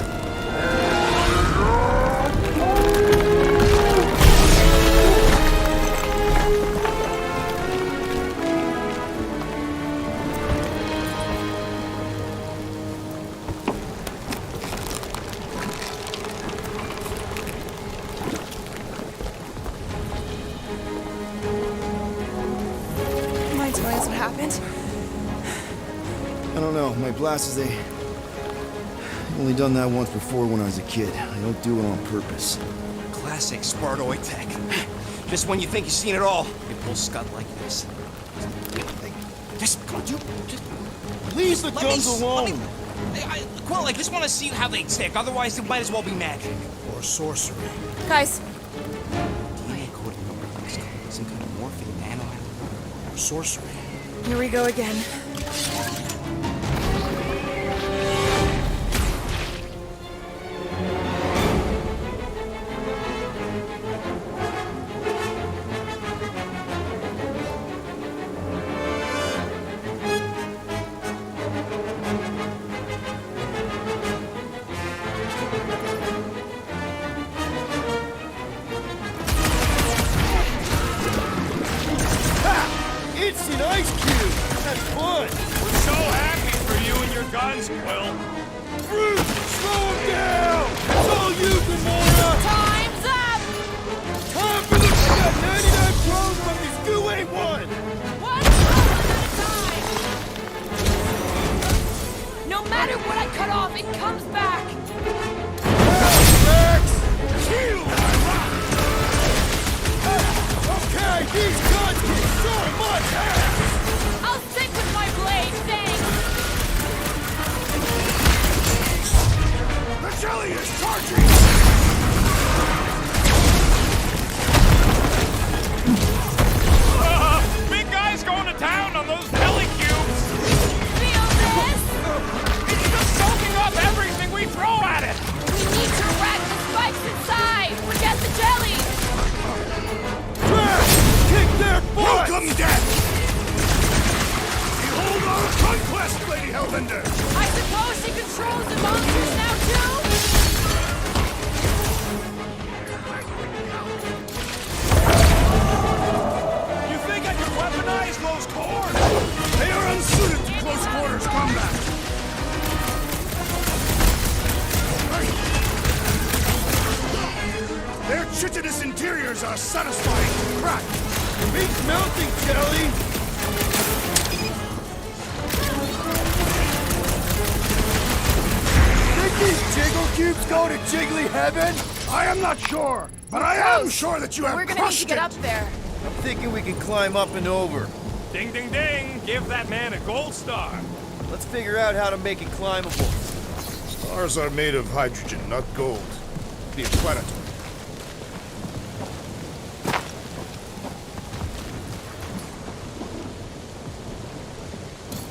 Mind telling us what happened? I don't know, my blasters, they... I've only done that once before when I was a kid. I don't do it on purpose. Classic Spartoid tech. Just when you think you've seen it all, you pull scud like this. Just, come on, you... Just, Leave the let guns me, alone! Quill, I just want to see how they tick. Otherwise, it might as well be magic. Or sorcery. Guys, DNA coding number. Some kind of morphine nano. Or sorcery. here we go again. It's an ice cube! That's fun! We're so happy for you and your guns, Quill. Groot! Slow him down! It's all you, Gamora! Time's up! Time for the... I got 99 drones, but this goo ain't one! One problem at a time! No matter what I cut off, it comes back! Rex! Shield! Okay, these guns kick so much ass! I'll stick with my blade, thanks! The jelly is charging! Big guy's going to town on those jelly cubes. Feel this? It's just soaking up everything we throw at it. We need to rack the spikes inside! Forget the jelly! Rex! Kick their butt! Welcome, death! Behold our conquest, Lady Hellbender! I suppose she controls the monsters There's a satisfying crack. Meat's melting, Jelly! Think these jiggle cubes go to jiggly heaven? I am not sure, but I am sure that you have We're gonna need to crushed get it. up there. I'm thinking we can climb up and over. Ding, ding, ding! Give that man a gold star. Let's figure out how to make it climbable. Stars are made of hydrogen, not gold. The planetary.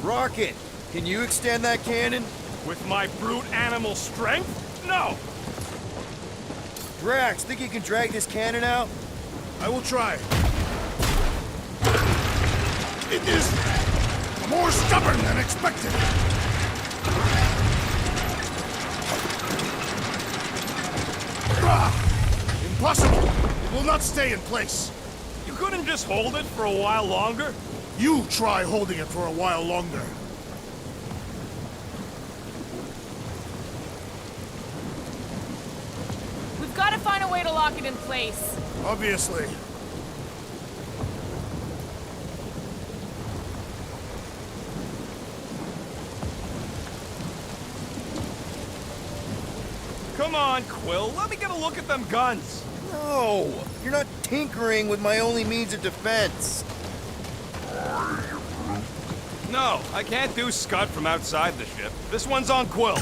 Rocket, can you extend that cannon? With my brute animal strength? No! Drax, think you can drag this cannon out? I will try. It is more stubborn than expected. Impossible! It will not stay in place. You couldn't just hold it for a while longer? You try holding it for a while longer. We've got to find a way to lock it in place. Obviously. Come on, Quill, let me get a look at them guns. No! You're not tinkering with my only means of defense. No, I can't do Scud from outside the ship. This one's on Quill.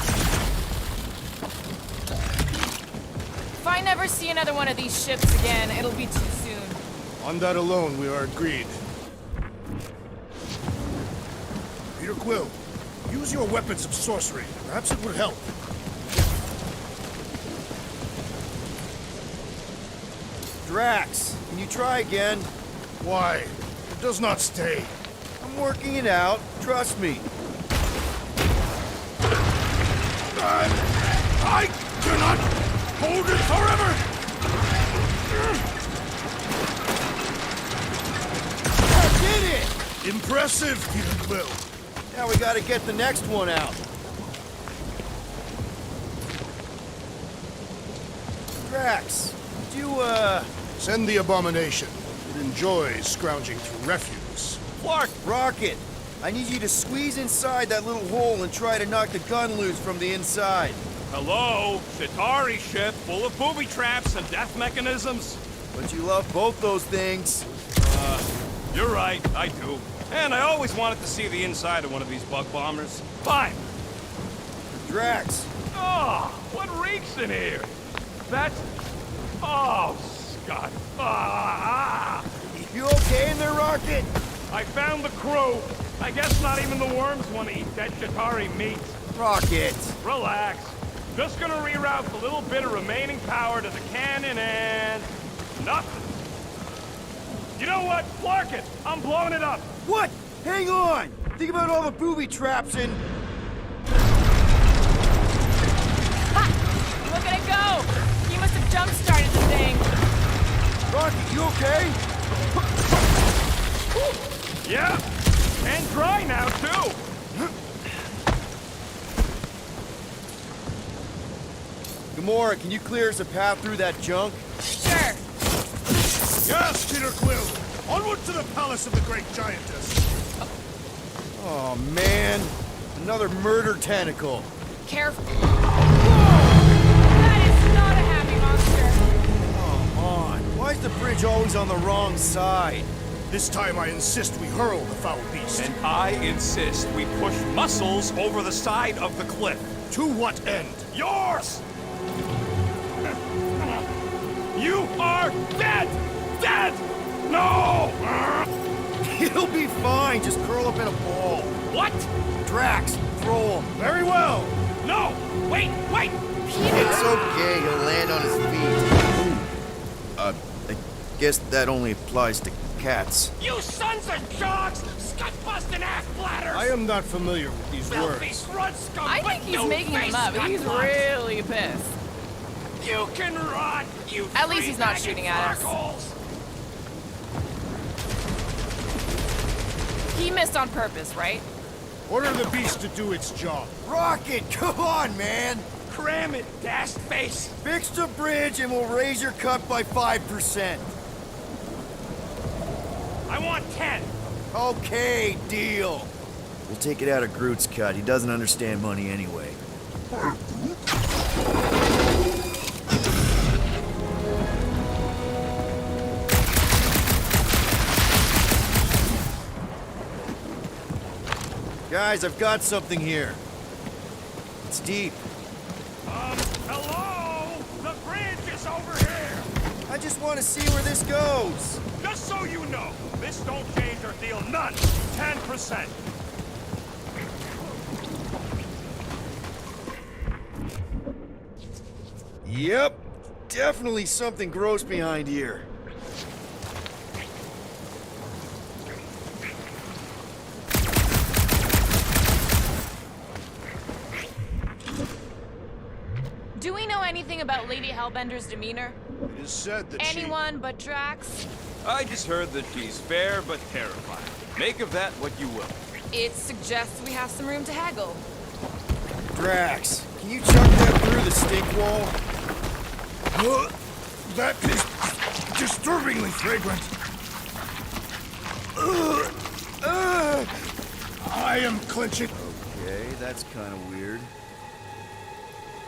If I never see another one of these ships again, it'll be too soon. On that alone, we are agreed. Peter Quill, use your weapons of sorcery. Perhaps it would help. Drax, can you try again? Why? It does not stay. I'm working it out. Trust me. I cannot hold it forever! I did it! Impressive, Peter Quill. Now we gotta get the next one out. Drax, could you, Send the abomination. It enjoys scrounging through refuse. Clark, Rocket, I need you to squeeze inside that little hole and try to knock the gun loose from the inside. hello? Chitauri ship full of booby traps and death mechanisms? But you love both those things. You're right, I do. And I always wanted to see the inside of one of these bug bombers. Fine. Drax, Oh, what reeks in here? That's... Oh, Scott. Ah! you okay in there, Rocket? I found the crew. I guess not even the worms want to eat dead Chitauri meat. Rocket. Relax. Just gonna reroute the little bit of remaining power to the cannon and... nothing. You know what? Clark it! I'm blowing it up! What? Hang on! Think about all the booby traps and... Ha! Look at it go! He must have jump-started the thing. Rocket, you okay? Yeah! And dry now, too! Gamora, can you clear us a path through that junk? Sure. Yes, Peter Quill! Onward to the palace of the great giantess! Oh, man. Another murder tentacle. Careful. That is not a happy monster. Come on. Why is the bridge always on the wrong side? This time I insist we hurl the foul beast. And I insist we push muscles over the side of the cliff. To what end? Yours! You are dead! Dead! No! He'll be fine. Just curl up in a ball. What? Drax, throw him. Very well! No! Wait! Wait! It's okay. He'll land on his feet. I guess that only applies to cats. You sons of dogs! Scut-busting ass bladders! I am not familiar with these Filthy words. crud scum! I think he's making them up. He's really pissed. You can rot, you At least he's not shooting at us. us. He missed on purpose, right? Order the beast to do its job. Rocket, come on, man. Cram it, dashed face! Fix the bridge and we'll raise your cut by 5%. I want 10. Okay, deal. We'll take it out of Groot's cut. He doesn't understand money anyway. Guys, I've got something here. It's deep. Hello? The bridge is over here. I just want to see where this goes. Just so you know, this don't change our deal none. 10%. Yep. Definitely something gross behind here. Do we know anything about Lady Hellbender's demeanor? It is said that Anyone but Drax? I just heard that she's fair but terrifying. Make of that what you will. It suggests we have some room to haggle. Drax, can you chuck that through the stink wall? That is disturbingly fragrant. I am clenching. Okay, that's kind of weird.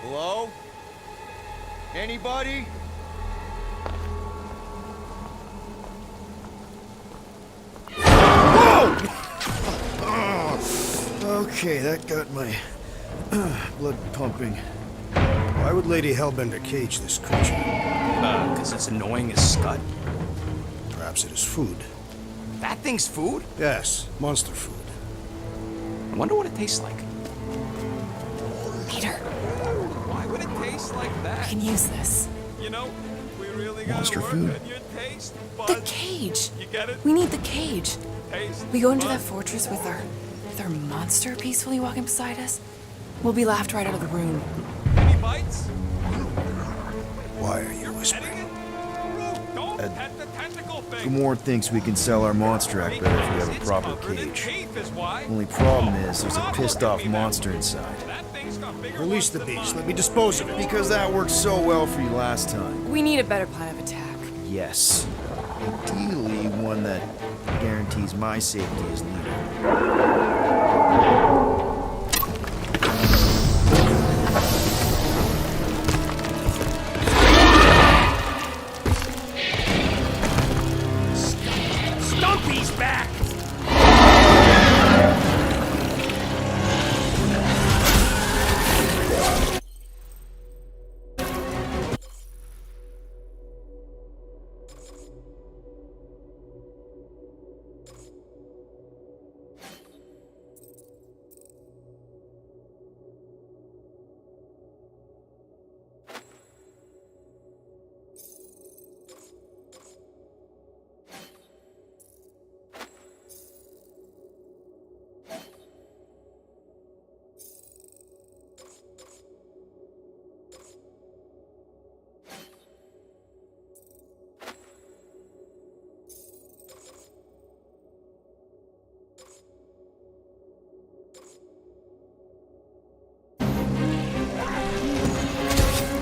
Hello? Anybody? Whoa! Okay, that got my blood pumping. Why would Lady Hellbender cage this creature? Because it's annoying as scut. Perhaps it is food. That thing's food? Yes, monster food. I wonder what it tastes like. Peter, Why would it taste like we that? can use this. You know, we really gotta Monster work food. on your taste The buds. cage. You get it? We need the cage. Taste We go into that buds. fortress with our monster peacefully walking beside us. We'll be laughed right out of the room. Any bites? Why are you Petting whispering? it? Root, don't pet the tentacle thing. Gamorrean thinks we can sell our monster act better if we have a It's proper covered in cage. teeth is why. Only problem is there's a Stop pissed looking off at me that monster way. inside. That thing's got bigger Release ones the than beast. mine. Let me dispose of it. Because that worked so well for you last time. We need a better plan of attack. Yes. Ideally, one that guarantees my safety as leader. Stumpy's back!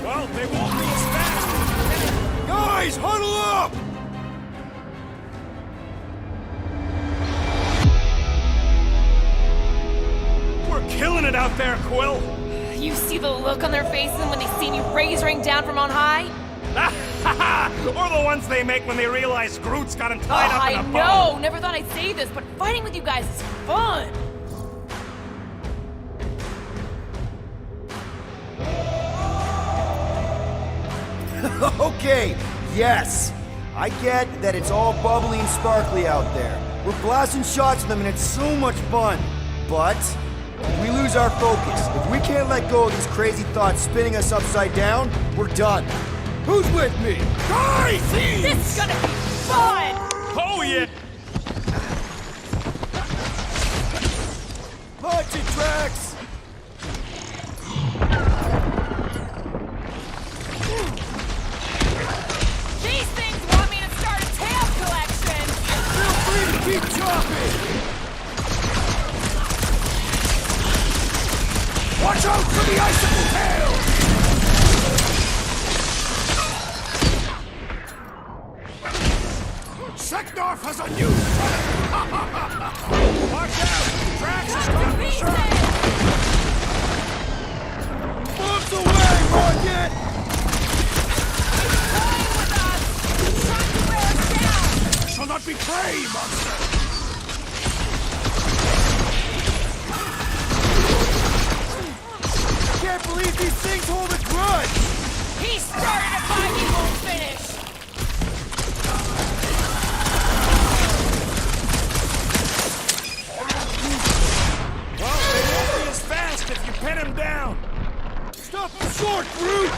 Well, they won't be as fast! Guys, huddle up! We're killing it out there, Quill! You see the look on their faces when they seen you raise ring down from on high? Or the ones they make when they realize Groot's got him tied up in a I bow! know! Never thought I'd say this, but fighting with you guys is fun! Okay, yes. I get that it's all bubbly and sparkly out there. We're blasting shots at them and it's so much fun. But if we lose our focus, if we can't let go of these crazy thoughts spinning us upside down, we're done. Who's with me? Die, thieves! This is gonna be fun! Oh yeah! Punch it, Drax! These things want me to start a tail collection! Feel free to keep chopping! Watch out for the icicle tail! Sector Ragnar has a new Watch out! Drax is coming to serve! Moves away, Rocket! Toying with us! Trying to wear us down! I shall not betray, monster! Can't believe these things hold a grudge! He started a fight he won't finish! Well, they won't be as fast if you pin him down. Stop short, Groot!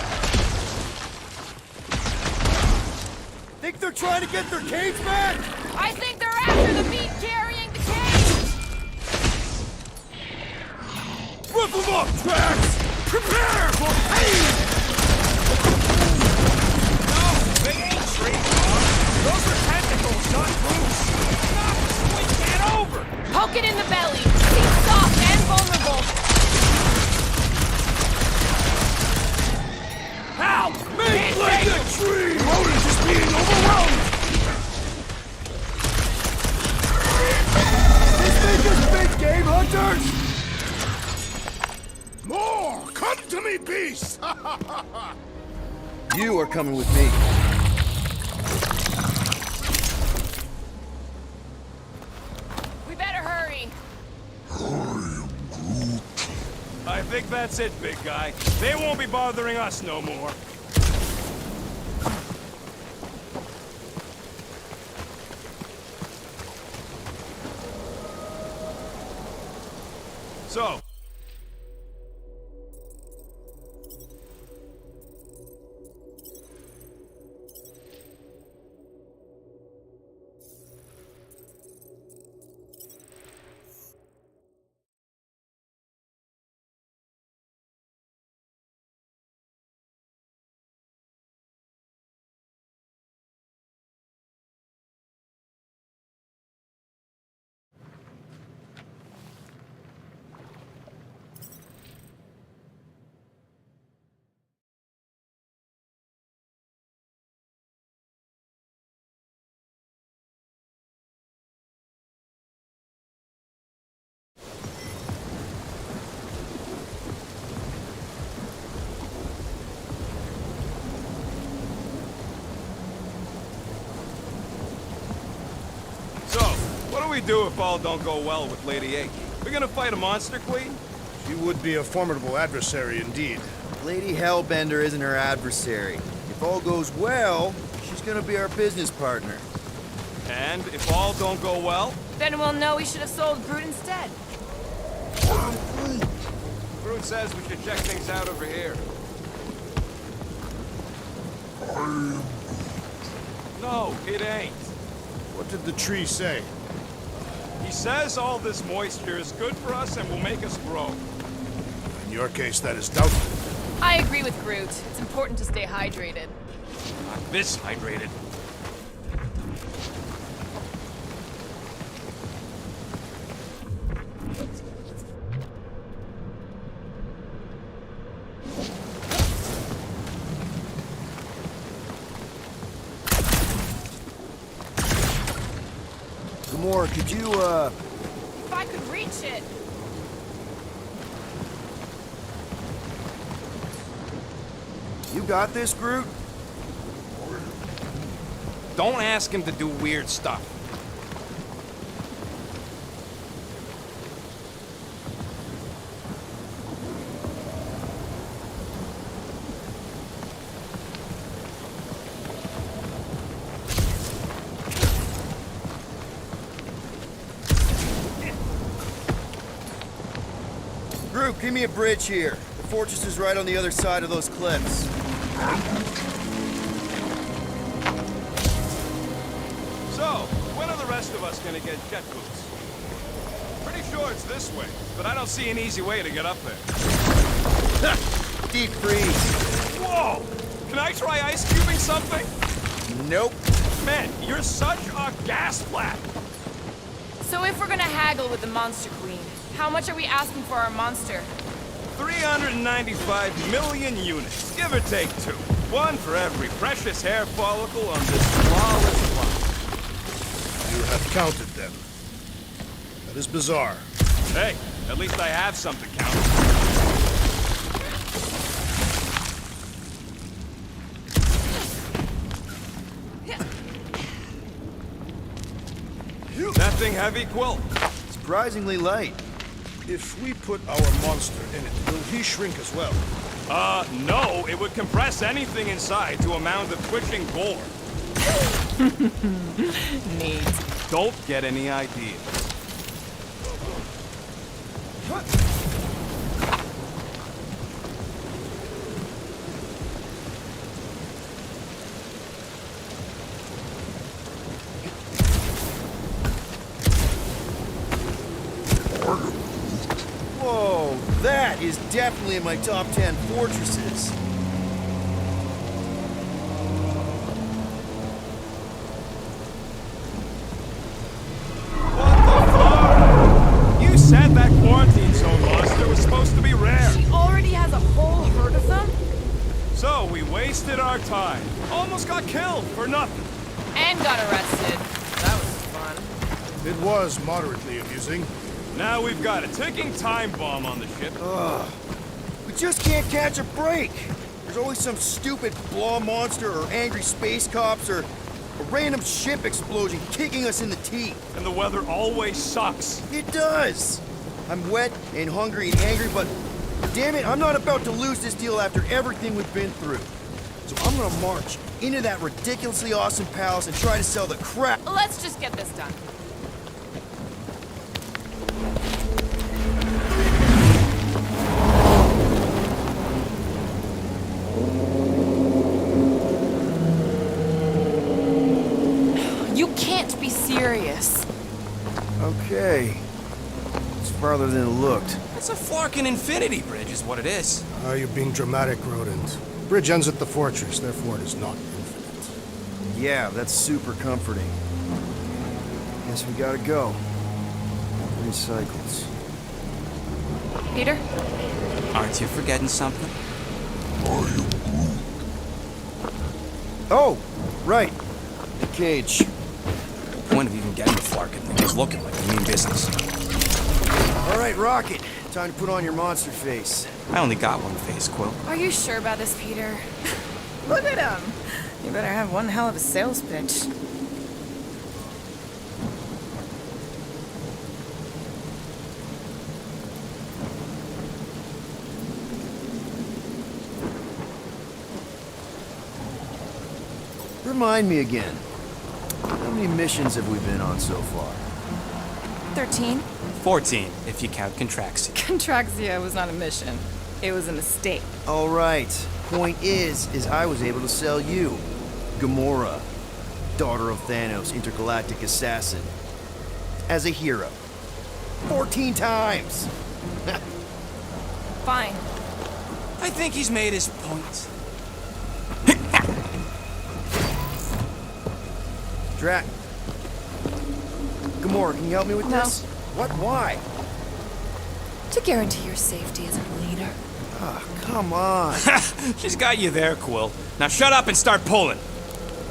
Think they're trying to get their cage back? I think they're after the meat carrying the cage! Rip them up, Drax! Prepare for pain! No, they ain't tree Those are tentacles, not roots. Knock the squid cat over. Poke it in the belly! He's soft and vulnerable! Help! Make like a tree! Rodent is being overwhelmed! This thing is big game hunters! More! Come to me, beast! You are coming with me. We better hurry! I think that's it, big guy. They won't be bothering us no more. So, what do we do if all don't go well with Lady A? We're gonna fight a monster queen? She would be a formidable adversary indeed. Lady Hellbender isn't her adversary. If all goes well, she's gonna be our business partner. And if all don't go well, Then we'll know we should have sold Groot instead. Groot says we should check things out over here. no, it ain't. What did the tree say? He says all this moisture is good for us and will make us grow. In your case, that is doubtful. I agree with Groot. It's important to stay hydrated. Not this hydrated. Gamora, could you, If I could reach it! you got this, Groot? Don't ask him to do weird stuff. Groot, give me a bridge here. The fortress is right on the other side of those cliffs. So, when are the rest of us gonna get jet boots? Pretty sure it's this way, but I don't see an easy way to get up there. Deep freeze. Whoa! Can I try ice cubing something? Nope. Man, you're such a gas flap! So if we're gonna haggle with the Monster Queen, how much are we asking for our monster? 395 million units, give or take 2. One for every precious hair follicle on this flawless planet. have counted them. That is bizarre. Hey, at least I have something counting. That thing heavy, Quill? Surprisingly light. If we put our monster in it, will he shrink as well? No. It would compress anything inside to a mound of twitching gore. Neat. Don't get any ideas. Whoa, that is definitely in my top 10 fortresses. You said that quarantine zone monster was supposed to be rare. She already has a whole herd of them? So we wasted our time. Almost got killed for nothing. And got arrested. That was fun. It was moderately amusing. Now we've got a ticking time bomb on the ship. We just can't catch a break. There's always some stupid blah monster or angry space cops or a random ship explosion kicking us in the teeth. And the weather always sucks. It does. I'm wet and hungry and angry, but damn it, I'm not about to lose this deal after everything we've been through. So I'm gonna march into that ridiculously awesome palace and try to sell the crap. Let's just get this done. You can't be serious. Okay. It's farther than it looked. It's a Flarkin infinity bridge is what it is. You're being dramatic, Rodent. Bridge ends at the fortress, therefore it is not infinite. Yeah, that's super comforting. Guess we gotta go. 3 cycles. Peter? Aren't you forgetting something? Oh, right. The cage. Point of even getting the Flarkin thing is looking like a mean business. All right, Rocket. Time to put on your monster face. I only got one face, Quill. Are you sure about this, Peter? Look at him. You better have one hell of a sales pitch. Remind me again. How many missions have we been on so far? 13? 14, if you count Contraxia. Contraxia was not a mission. It was a mistake. All right. Point is I was able to sell you, Gamora, daughter of Thanos, intergalactic assassin, as a hero. 14 times. Fine. I think he's made his point. Drat. Gamora, can you help me with No. this? What? Why? To guarantee your safety as a leader. Ah, come on. She's got you there, Quill. Now shut up and start pulling.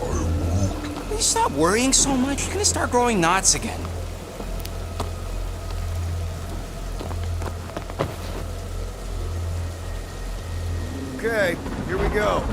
Will you stop worrying so much? You're gonna start growing knots again. Okay, here we go.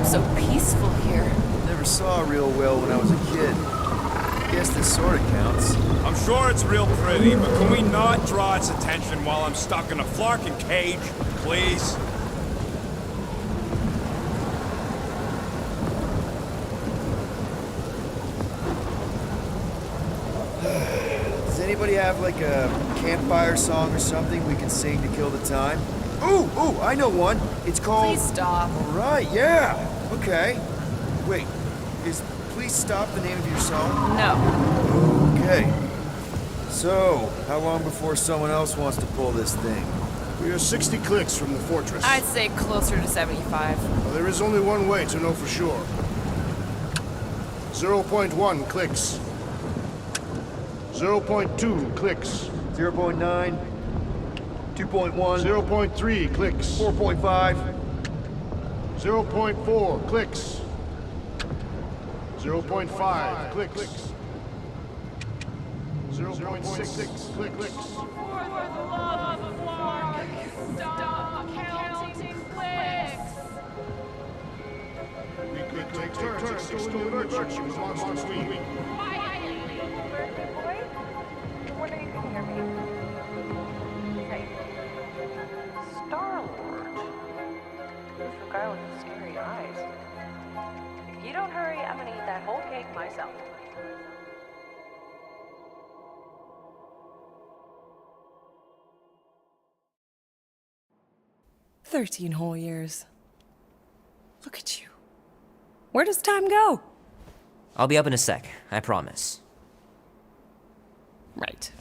So peaceful here. Never saw real well when I was a kid. Guess this sort of counts. I'm sure it's real pretty, but can we not draw its attention while I'm stuck in a Flarkin cage, please? Does Anybody have like a campfire song or something we can sing to kill the time? Ooh, I know one. It's called... Please stop. All right, yeah. Okay. Wait, is Please Stop the name of your song? No. Okay. So, how long before someone else wants to pull this thing? We are 60 clicks from the fortress. I'd say closer to 75. Well, there is only one way to know for sure. 0.1 clicks. 0.2 clicks. 0.9, 2.1, 0.3 clicks. 4.5. 0.4 clicks. 0.5 clicks. 0.6 clicks. For the love of Mark, stop counting clicks. We could take turns extolling the virtues of Monster Queen. Quietly. Birthday boy? I wonder if you can hear me. Hey. Star-Lord? Who's the guy with the scary eyes? If you don't hurry, I'm gonna eat that whole cake myself. 13 whole years. Look at you. Where does time go? I'll be up in a sec, I promise. Right.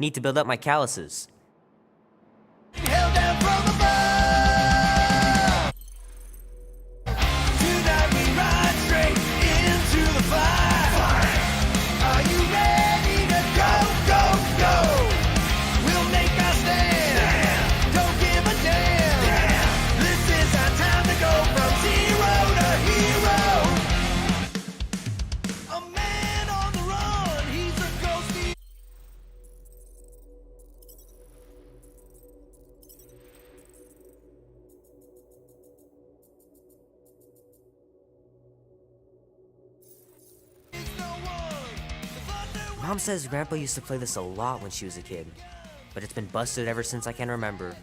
Need to build up my calluses. Held down from above. Tonight we ride straight into the fire. Are you ready to go, go, go? We'll make our stand. Don't give a damn. This is our time to go from zero to hero. A man on the run, he's a ghosty. Mom says Grandpa used to play this a lot when she was a kid, but it's been busted ever since I can remember.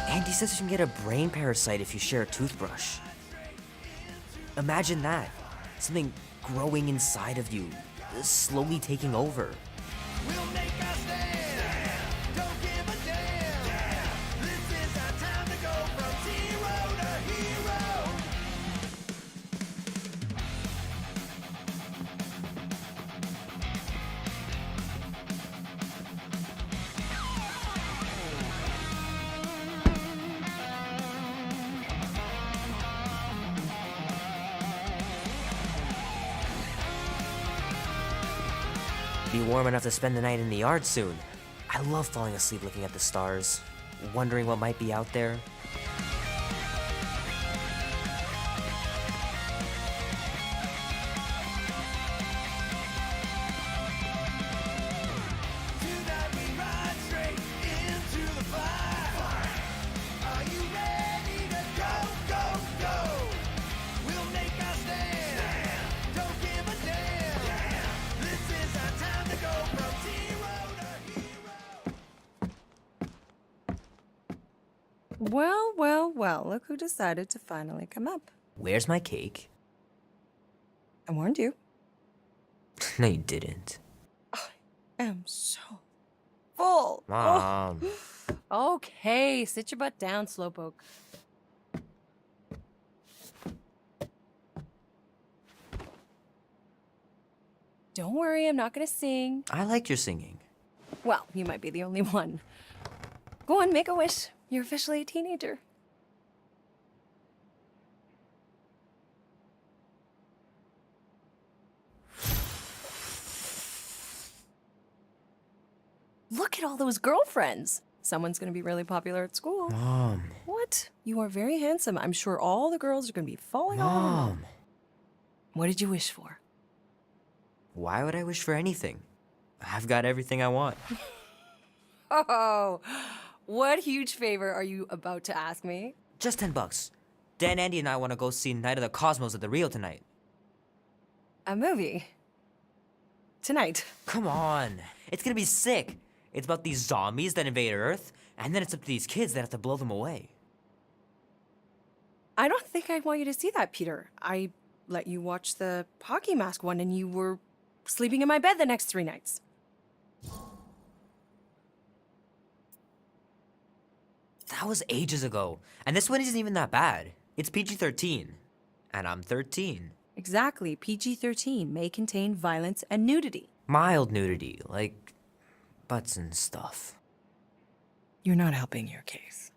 Andy says you can get a brain parasite if you share a toothbrush. Imagine that. Something growing inside of you, slowly taking over. We'll make our stand. Don't give a damn. This is our time to go from zero to hero. Be warm enough to spend the night in the yard soon. I love falling asleep looking at the stars, wondering what might be out there. Tonight we ride straight into the fire. Are you ready to go, go, go? We'll make our stand. Don't give a damn. This is our time to go from zero to hero. Well, well, well, look who decided to finally come up. Where's my cake? I warned you. No, you didn't. I am so full. Mom. Oh. Okay, sit your butt down, Slowpoke. Don't worry, I'm not gonna sing. I like your singing. Well, you might be the only one. Go on, make a wish. You're officially a teenager. Look at all those girlfriends. Someone's gonna be really popular at school. Mom. What? You are very handsome. I'm sure all the girls are gonna be falling all over you. Mom. What did you wish for? Why would I wish for anything? I've got everything I want. Oh, what huge favor are you about to ask me? Just $10. Dan, Andy, and I want to go see Night of the Cosmos at the Rio tonight. A movie? Tonight? Come on. It's gonna be sick. It's about these zombies that invade Earth, and then it's up to these kids that have to blow them away. I don't think I want you to see that, Peter. I let you watch the hockey mask one and you were sleeping in my bed the next 3 nights. That was ages ago. And this one isn't even that bad. It's PG-13. And I'm 13. Exactly. PG-13 may contain violence and nudity. Mild nudity, like butts and stuff. You're not helping your case.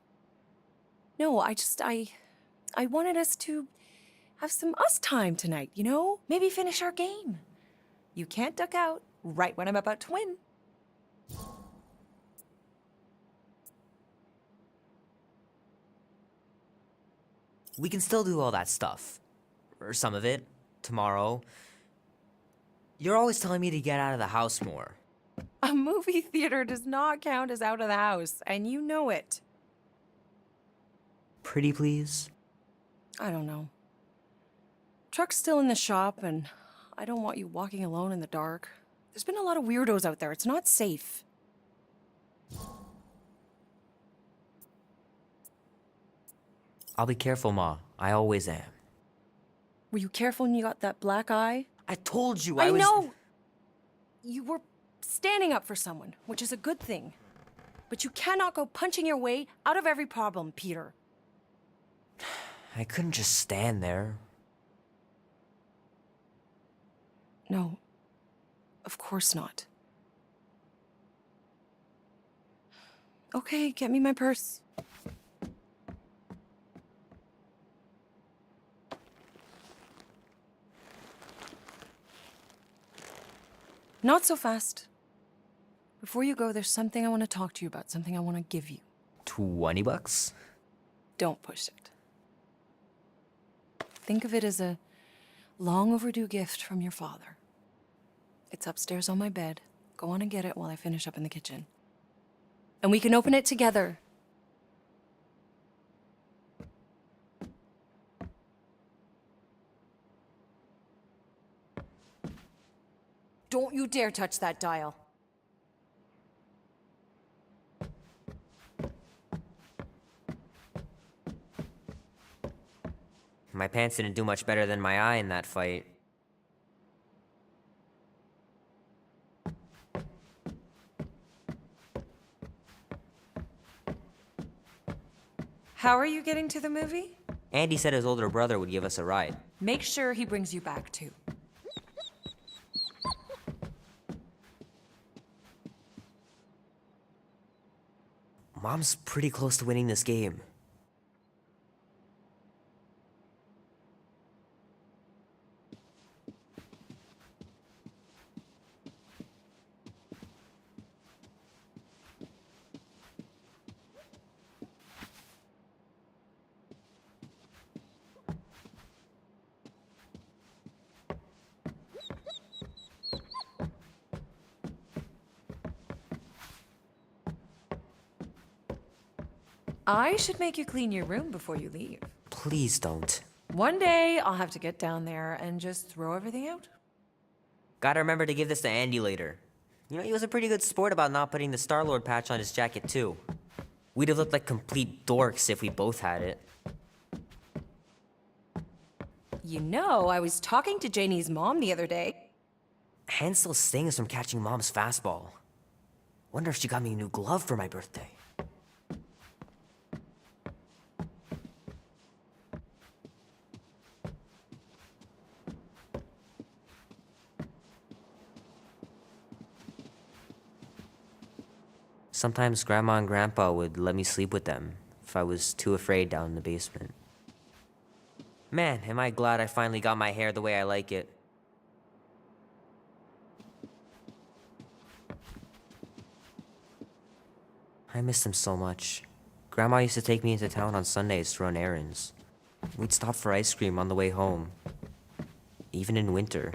No, I wanted us to have some us time tonight, you know? Maybe finish our game. You can't duck out right when I'm about to win. We can still do all that stuff. Or some of it. Tomorrow. You're always telling me to get out of the house more. A movie theater does not count as out of the house, and you know it. Pretty please? I don't know. Truck's still in the shop, and I don't want you walking alone in the dark. There's been a lot of weirdos out there. It's not safe. I'll be careful, Ma. I always am. Were you careful when you got that black eye? I told you I was... know! You were standing up for someone, which is a good thing. But you cannot go punching your way out of every problem, Peter. I couldn't just stand there. No. Of course not. Okay, get me my purse. Not so fast. Before you go, there's something I want to talk to you about, something I want to give you. $20? Don't push it. Think of it as a long overdue gift from your father. It's upstairs on my bed. Go on and get it while I finish up in the kitchen. And we can open it together. Don't you dare touch that dial. My pants didn't do much better than my eye in that fight. How are you getting to the movie? Andy said his older brother would give us a ride. Make sure he brings you back, too. Mom's pretty close to winning this game. I should make you clean your room before you leave. Please don't. One day, I'll have to get down there and just throw everything out. Gotta remember to give this to Andy later. You know, he was a pretty good sport about not putting the Star-Lord patch on his jacket, too. We'd have looked like complete dorks if we both had it. You know, I was talking to Janie's mom the other day. Hand still stings from catching Mom's fastball. Wonder if she got me a new glove for my birthday. Sometimes Grandma and Grandpa would let me sleep with them if I was too afraid down in the basement. Man, am I glad I finally got my hair the way I like it. I miss them so much. Grandma used to take me into town on Sundays to run errands. We'd stop for ice cream on the way home, even in winter.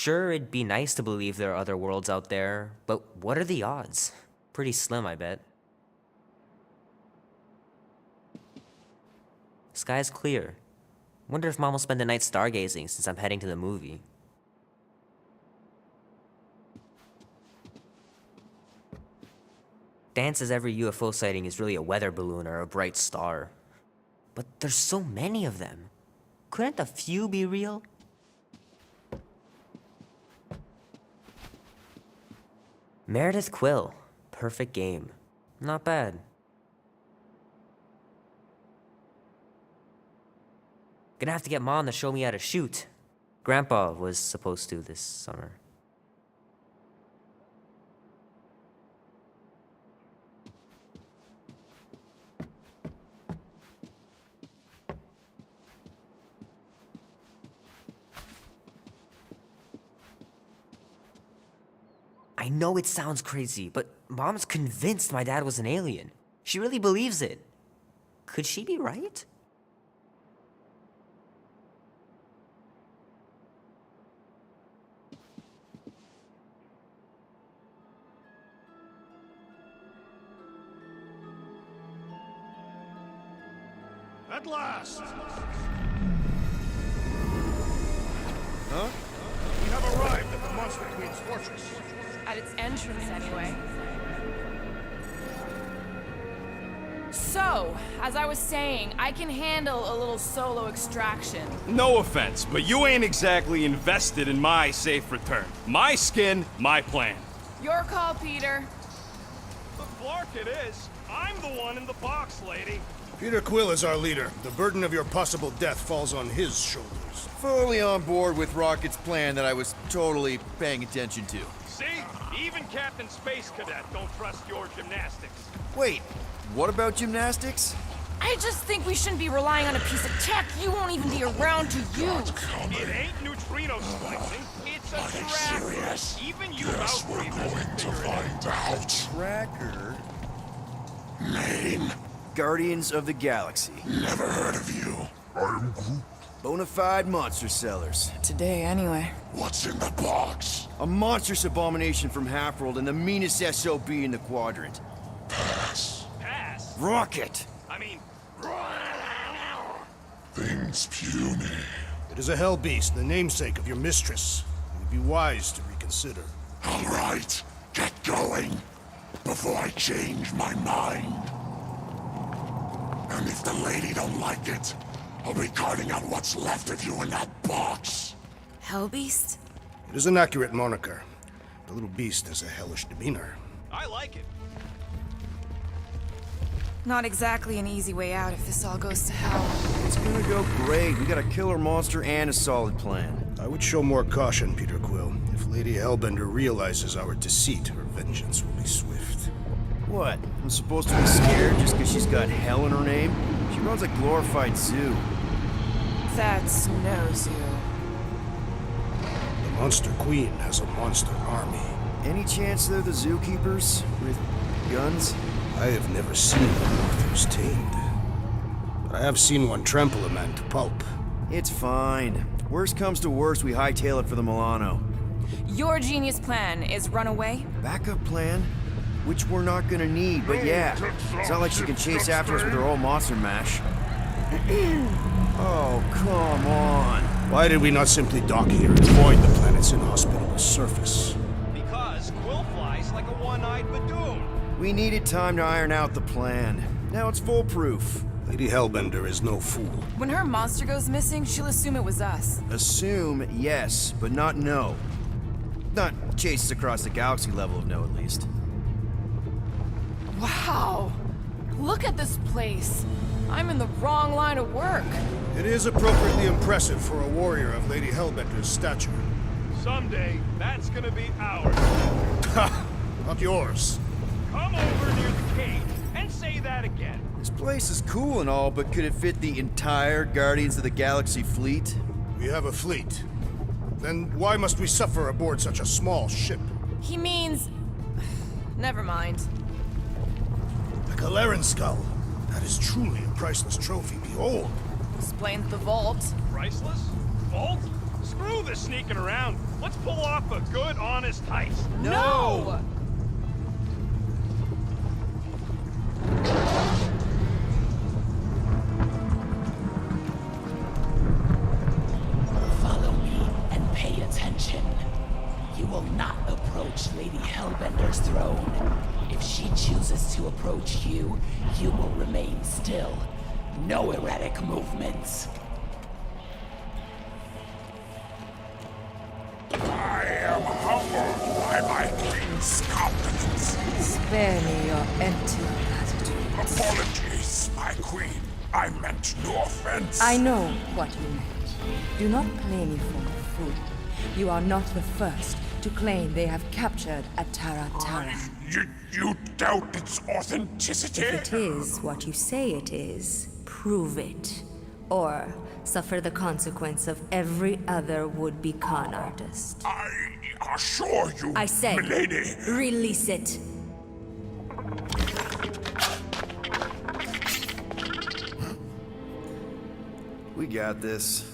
Sure, it'd be nice to believe there are other worlds out there, but what are the odds? Pretty slim, I bet. Sky's clear. Wonder if Mom will spend the night stargazing since I'm heading to the movie. Dan says every UFO sighting is really a weather balloon or a bright star. But there's so many of them. Couldn't a few be real? Meredith Quill. Perfect game. Not bad. Gonna have to get Mom to show me how to shoot. Grandpa was supposed to this summer. I know it sounds crazy, but Mom's convinced my dad was an alien. She really believes it. Could she be right? At last! Huh? We have arrived at the Monster Queen's fortress. At its entrance, anyway. So, as I was saying, I can handle a little solo extraction. No offense, but you ain't exactly invested in my safe return. My skin, my plan. Your call, Peter. The Flark it is. I'm the one in the box, lady. Peter Quill is our leader. The burden of your possible death falls on his shoulders. Fully on board with Rocket's plan that I was totally paying attention to. See? Even Captain Space Cadet don't trust your gymnastics. Wait, what about gymnastics? I just think we shouldn't be relying on a piece of tech you won't even be around to use. It ain't neutrino splicing. It's a tracker. Serious? Even you Guess we're going to find out. Tracker? Name? Guardians of the Galaxy. Never heard of you. I'm Groot. Bonafide monster sellers. Today, anyway. What's in the box? A monstrous abomination from Half-World and the meanest SOB in the quadrant. Pass. Pass? Rocket! I mean, Things puny. It is a hell beast, the namesake of your mistress. It would be wise to reconsider. All right, get going before I change my mind. And if the lady don't like it, I'll be carting out what's left of you in that box. Hellbeast? It is an accurate moniker. The little beast has a hellish demeanor. I like it. Not exactly an easy way out if this all goes to hell. It's gonna go great. We got a killer monster and a solid plan. I would show more caution, Peter Quill. If Lady Hellbender realizes our deceit, her vengeance will be swift. What? I'm supposed to be scared just because she's got hell in her name? She runs a glorified zoo. That's no zoo. The Monster Queen has a monster army. Any chance they're the zookeepers? With guns? I have never seen one Arthur's tamed. But I have seen one trample a man to pulp. It's fine. Worst comes to worst, we hightail it for the Milano. Your genius plan is run away? Backup plan? Which we're not gonna need, but yeah. It's not like she can chase after us with her old monster mash. Oh, come on. Why did we not simply dock here and avoid the planet's inhospitable surface? Because Quill flies like a one-eyed Badoon. We needed time to iron out the plan. Now it's foolproof. Lady Hellbender is no fool. When her monster goes missing, she'll assume it was us. Assume yes, but not no. Not Chases across the galaxy level of no, at least. Wow! Look at this place. I'm in the wrong line of work. It is appropriately impressive for a warrior of Lady Hellbender's stature. Someday, that's gonna be ours. Ha! Not yours. Come over near the cave and say that again. This place is cool and all, but could it fit the entire Guardians of the Galaxy fleet? We have a fleet. Then why must we suffer aboard such a small ship? He means... Never mind. The Galeran skull. That is truly a priceless trophy. Behold. Explains the vault. Priceless? Vault? Screw this sneaking around. Let's pull off a good, honest heist. No! Follow me and pay attention. You will not approach Lady Hellbender's throne. If she chooses to approach you, you will remain still. No erratic movements. I am humbled by my queen's competence. Spare me your empty platitudes. Apologies, my queen. I meant no offense. I know what you meant. Do not play me for a fool. You are not the first to claim they have captured Atara Tara. You doubt its authenticity? If it is what you say it is, prove it. Or suffer the consequence of every other would-be con artist. I assure you, I say, milady. Release it. We got this.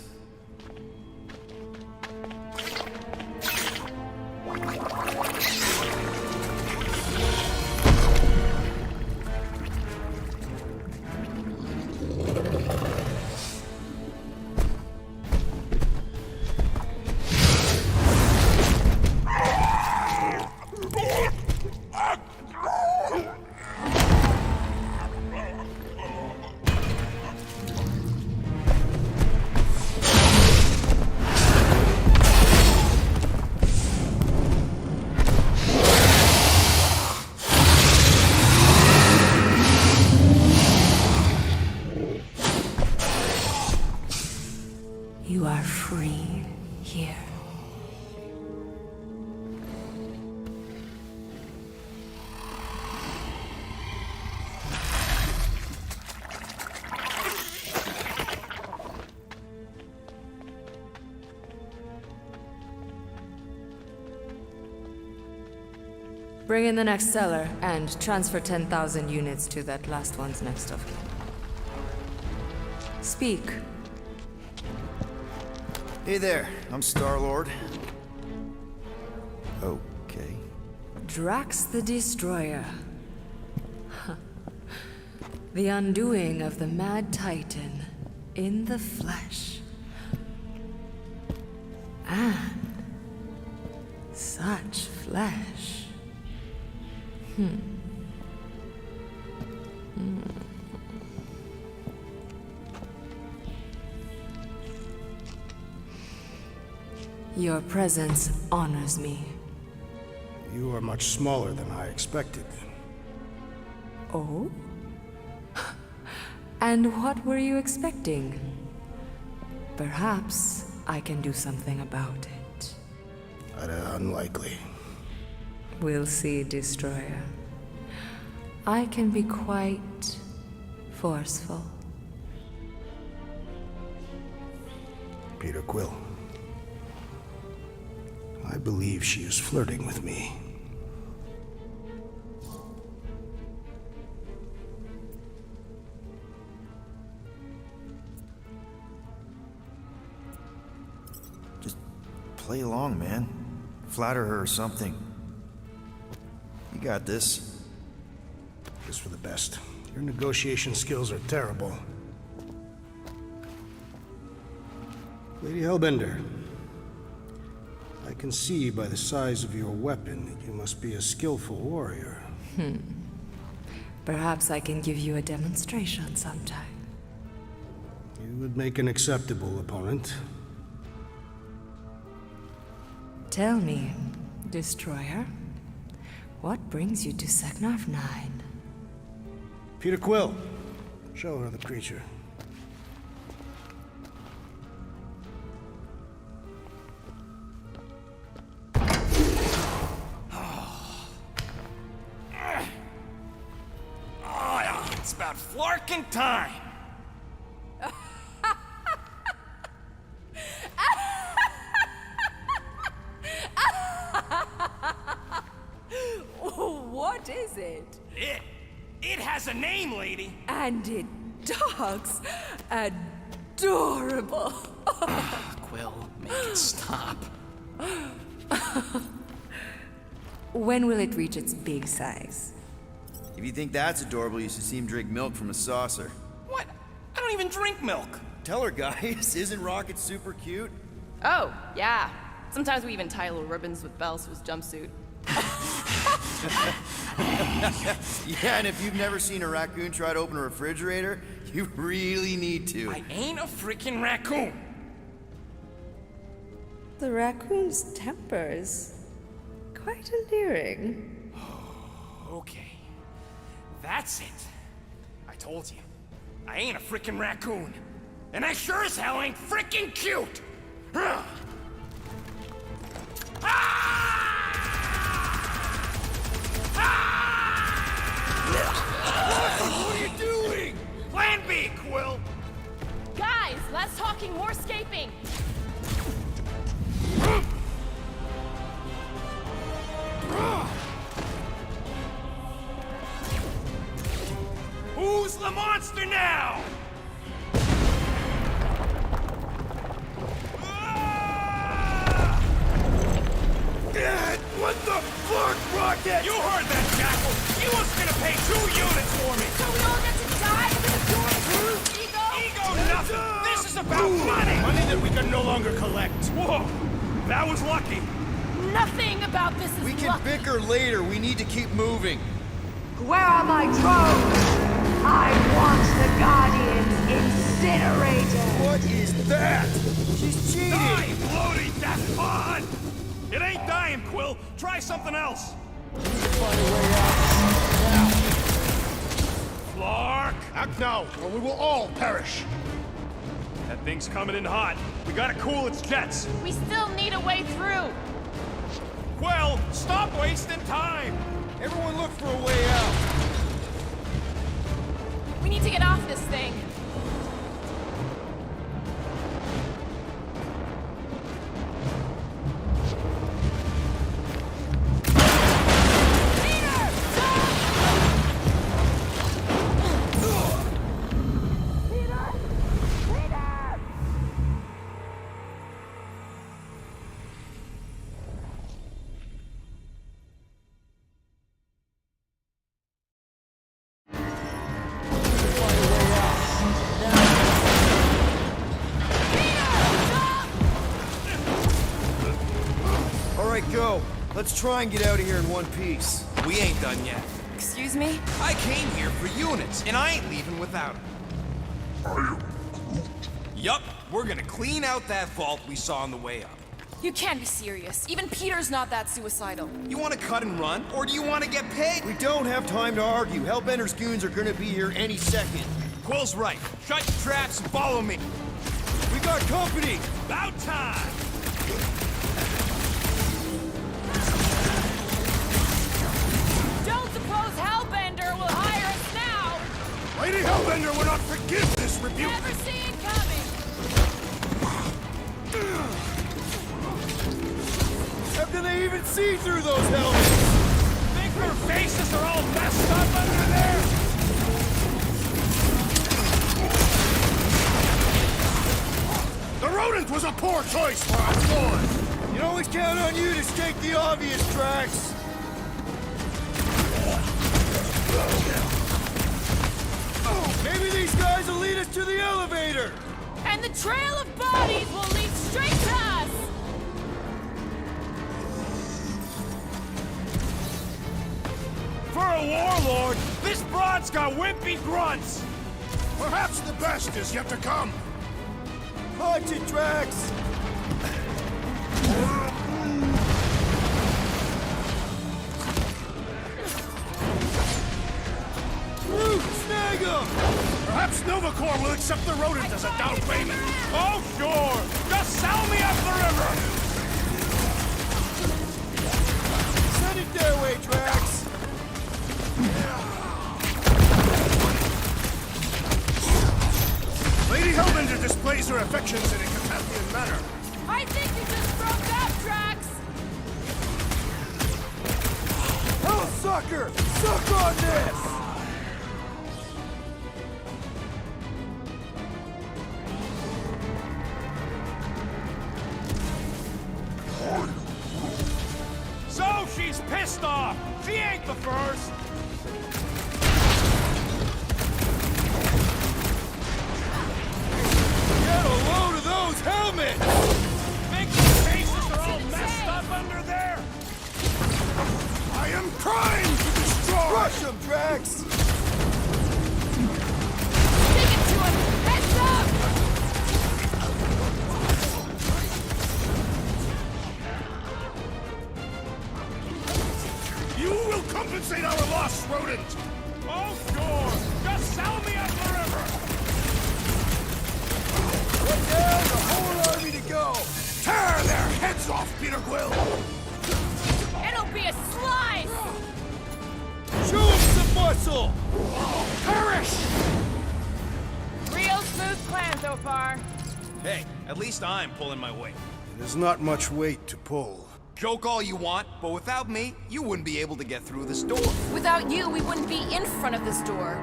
You are free here. Bring in the next seller and transfer 10,000 units to that last one's next of kin. Speak. Hey there, I'm Star-Lord. Okay. Drax the Destroyer. The undoing of the Mad Titan in the flesh. And such flesh. Your presence honors me. You are much smaller than I expected. Oh? And what were you expecting? Perhaps I can do something about it. Unlikely. We'll see, Destroyer. I can be quite forceful. Peter Quill. I believe she is flirting with me. Just play along, man. Flatter her or something. You got this. Just for the best. Your negotiation skills are terrible. Lady Hellbender, I can see by the size of your weapon that you must be a skillful warrior. Perhaps I can give you a demonstration sometime. You would make an acceptable opponent. Tell me, Destroyer? What brings you to Seknarf 9? Peter Quill, show her the creature. It's about flarkin' time. What is it? It has a name, lady. And it talks adorable. Quill, make it stop. When will it reach its big size? If you think that's adorable, you should see him drink milk from a saucer. What? I don't even drink milk. Tell her, guys, isn't Rocket super cute? Oh, yeah. Sometimes we even tie little ribbons with bells to his jumpsuit. Yeah, and if you've never seen a raccoon try to open a refrigerator, you really need to. I ain't a freaking raccoon. The raccoon's tempers. Quite alluring. Okay. That's it. I told you. I ain't a freaking raccoon. And I sure as hell ain't freaking cute! Ah! What are you doing? Plan B, Quill! Guys, less talking, more escaping! Who's the monster now? What the fuck, Rocket? You heard that, Jackal! He was gonna pay 2 units for me! So we all get to die for the joy of ego? Ego nothing! This is about money! Money that we can no longer collect. Whoa! That was lucky. Nothing about this is We can luck. bicker later. We need to keep moving. Where are my drones? I want the Guardians incinerated! What is that? She's cheating! Die, bloody death pod! It ain't dying, Quill. Try something else. Flark! Act now, or we will all perish. That thing's coming in hot. We gotta cool its jets. We still need a way through. Quill, stop wasting time. Everyone look for a way out. We need to get off this thing. Go. Let's try and get out of here in one piece. We ain't done yet. Excuse me? I came here for units, and I ain't leaving without them. Yup, we're gonna clean out that vault we saw on the way up. You can't be serious. Even Peter's not that suicidal. You wanna cut and run, or do you wanna get paid? We don't have time to argue. Hellbender's goons are gonna be here any second. Quill's right. Shut your traps and follow me. We got company! About time! Don't suppose Hellbender will hire us now! Lady Hellbender will not forgive this rebuke! Never see it coming! How can they even see through those helmets? Think their faces are all messed up under there? The rodent was a poor choice for our floor! You can always count on you to stake the obvious tracks. Maybe these guys will lead us to the elevator! And the trail of bodies will lead straight to us! For a warlord, this broad's got wimpy grunts! Perhaps the best is yet to come! Punch it, Drax! him! Perhaps Nova Corps will accept the rodent as a down payment. Oh, sure! Just sell me up the river! Send it their way, Drax! Lady Hellbender displays her affections in a Carpathian manner. I think you just broke up, Drax! Hell sucker! Suck on this! So she's pissed off! She ain't the first! Get a load of those helmets! Think these faces are all messed up under there? I am trying to destroy! Crush him, Drax! Stick it to him! Heads up! You will compensate our loss, rodent! Oh, sure! Just sell me up the river! Put down the whole army to go! Tear their heads off, Peter Quill! It'll be a slice! Show him some muscle! Perish! Real smooth plan so far. Hey, at least I'm pulling my weight. There's not much weight to pull. Joke all you want, but without me, you wouldn't be able to get through this door. Without you, we wouldn't be in front of this door.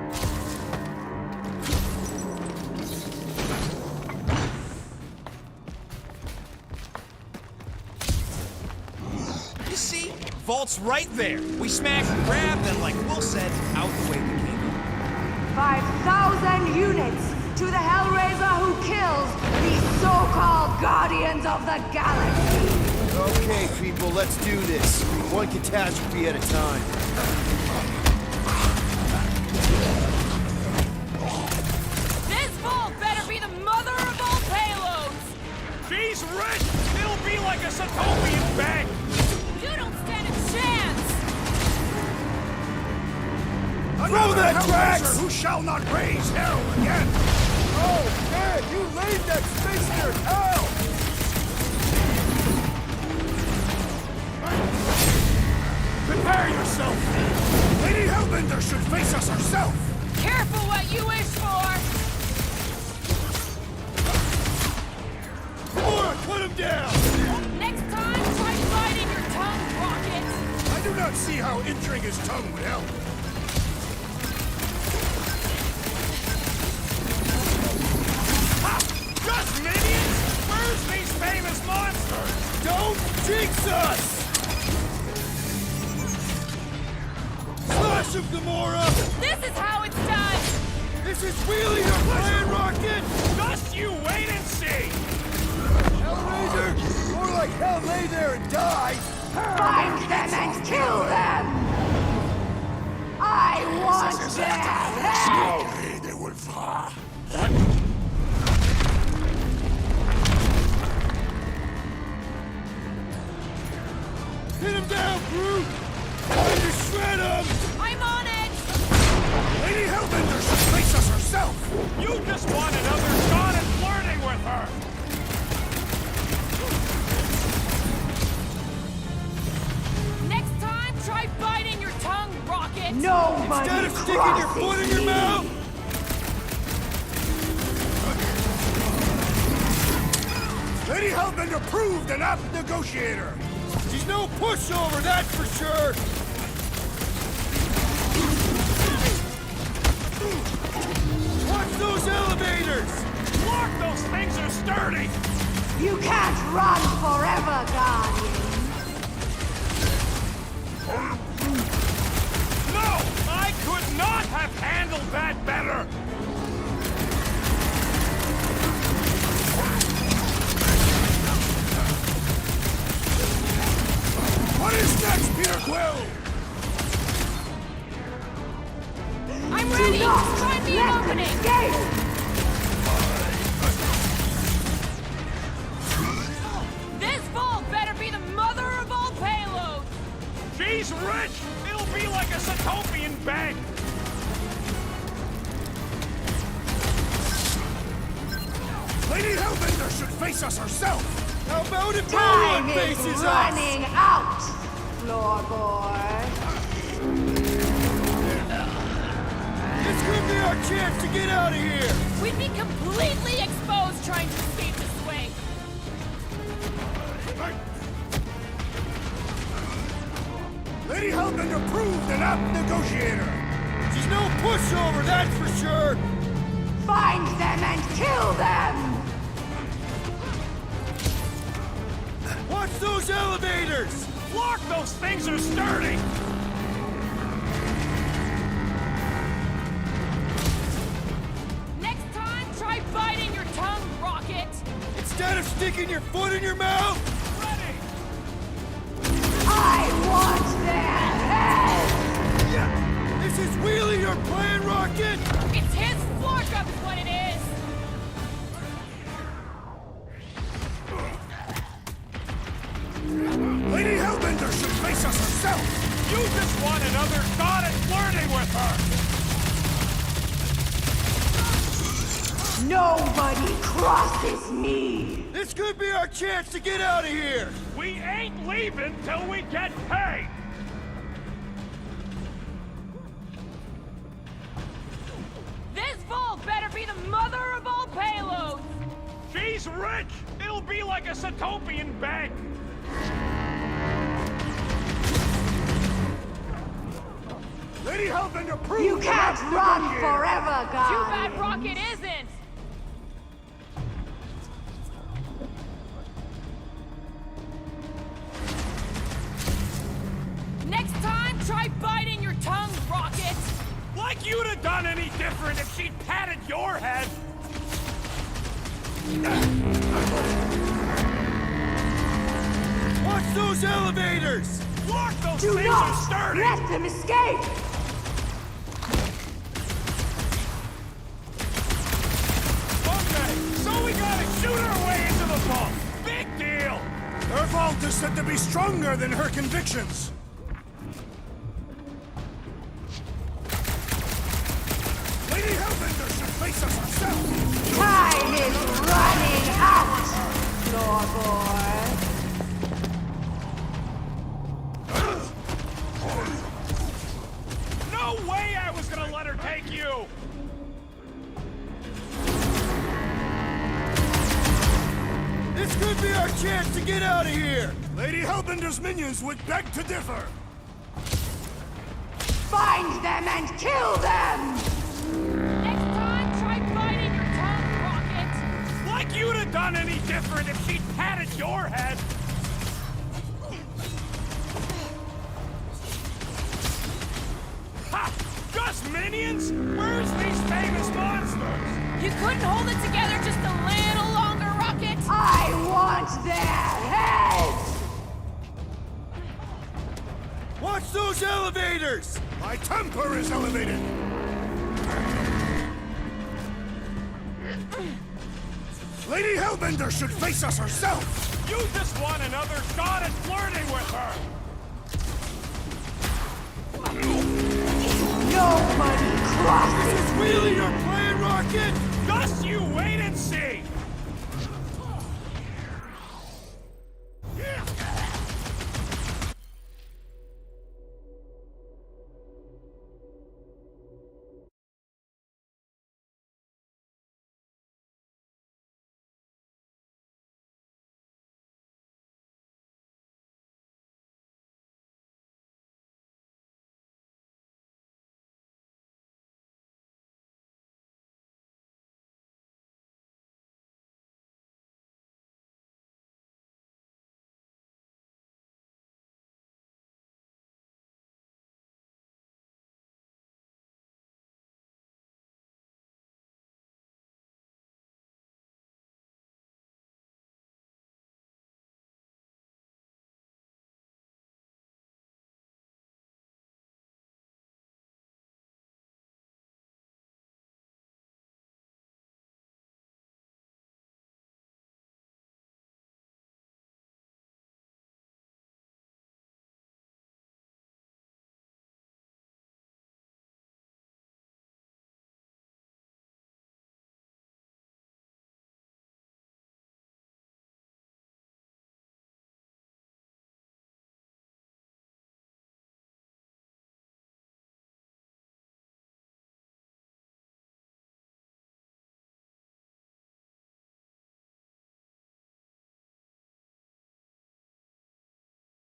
You see? Vault's right there. We smash and grab, then like Will said, out the way we came. 5,000 units to the Hellraiser who kills these so-called Guardians of the Galaxy! Okay, people, let's do this. One catastrophe at a time. This vault better be the mother of all payloads! She's rich! It'll be like a Sotopian bank! You don't stand a chance! Throw that, Drax! Who shall not raise hell again! Oh, man, you laid that space near hell! Prepare yourself! Lady Hellbender should face us herself! Careful what you wish for! Gamora, cut him down! Next time, try biting your tongue, Rocket! I do not see how injuring his tongue would help. Just minions? Where's these famous monsters? Don't jinx us! Slash him, Gamora! This is how it's done! This is really your plan, Rocket! Just you wait and see! Hellraiser! More like hell lay there and die! Find them and kill them! I want their head! Hit him down, Groot! Try to shred him! I'm on it! Lady Hellbender should face us herself! You just want another shot at flirting with her! Next time, try biting your tongue, Rocket! Nobody Instead of sticking your foot in your mouth! Lady Hellbender proved an apt negotiator! She's no pushover, that's for sure! Watch those elevators! Look, those things are sturdy! You can't run forever, Guardian! No! I could not have handled that better! What is next, Peter Quill? I'm ready! Try me an opening! This vault better be the mother of all payloads! She's rich! It'll be like a Sotopian bank! Lady Hellbender should face us herself! How about if Time no one is faces running us? out, floorboard. This could be our chance to get out of here! We'd be completely exposed trying to escape this way. Lady Hellbender proved an apt negotiator! She's no pushover, that's for sure! Find them and kill them! Watch those elevators! Look, those things are sturdy! Next time, try biting your tongue, Rocket. Instead of sticking your foot in your mouth! Ready! I want their head! This is really your plan, Rocket? It's his floor cup is what it is. Lady Hellbender should face us herself! You just want another shot at flirting with her! Nobody crosses me! This could be our chance to get out of here! We ain't leaving till we get paid! This vault better be the mother of all payloads. She's rich! It'll be like a Satopian bank! Lady Hellbender proved You can't an apt run negotiator. forever, Too guys! bad Rocket isn't. Next time, try biting your tongue, Rocket. Like you'd have done any different if she'd patted your head! Watch those elevators! Look, those Do things are not sturdy! let them escape! Okay, so we gotta shoot our way into the vault! Big deal! Her vault is said to be stronger than her convictions. Lady Hellbender should face us herself! Time is running out, floorboard. No way I was gonna let her take you! This could be our chance to get out of here! Lady Hellbender's minions would beg to differ. Find them and kill them! Next time, try biting your tongue, Rocket. Like you'd have done any different if she'd patted your head! Ha! Just minions? Where's these famous monsters? You couldn't hold it together just a little longer, Rocket. I want their heads! Watch those elevators! My temper is elevated. Lady Hellbender should face us herself! You just want another shot at flirting with her! Nobody crosses Really your plan, Rocket? Just you wait and see!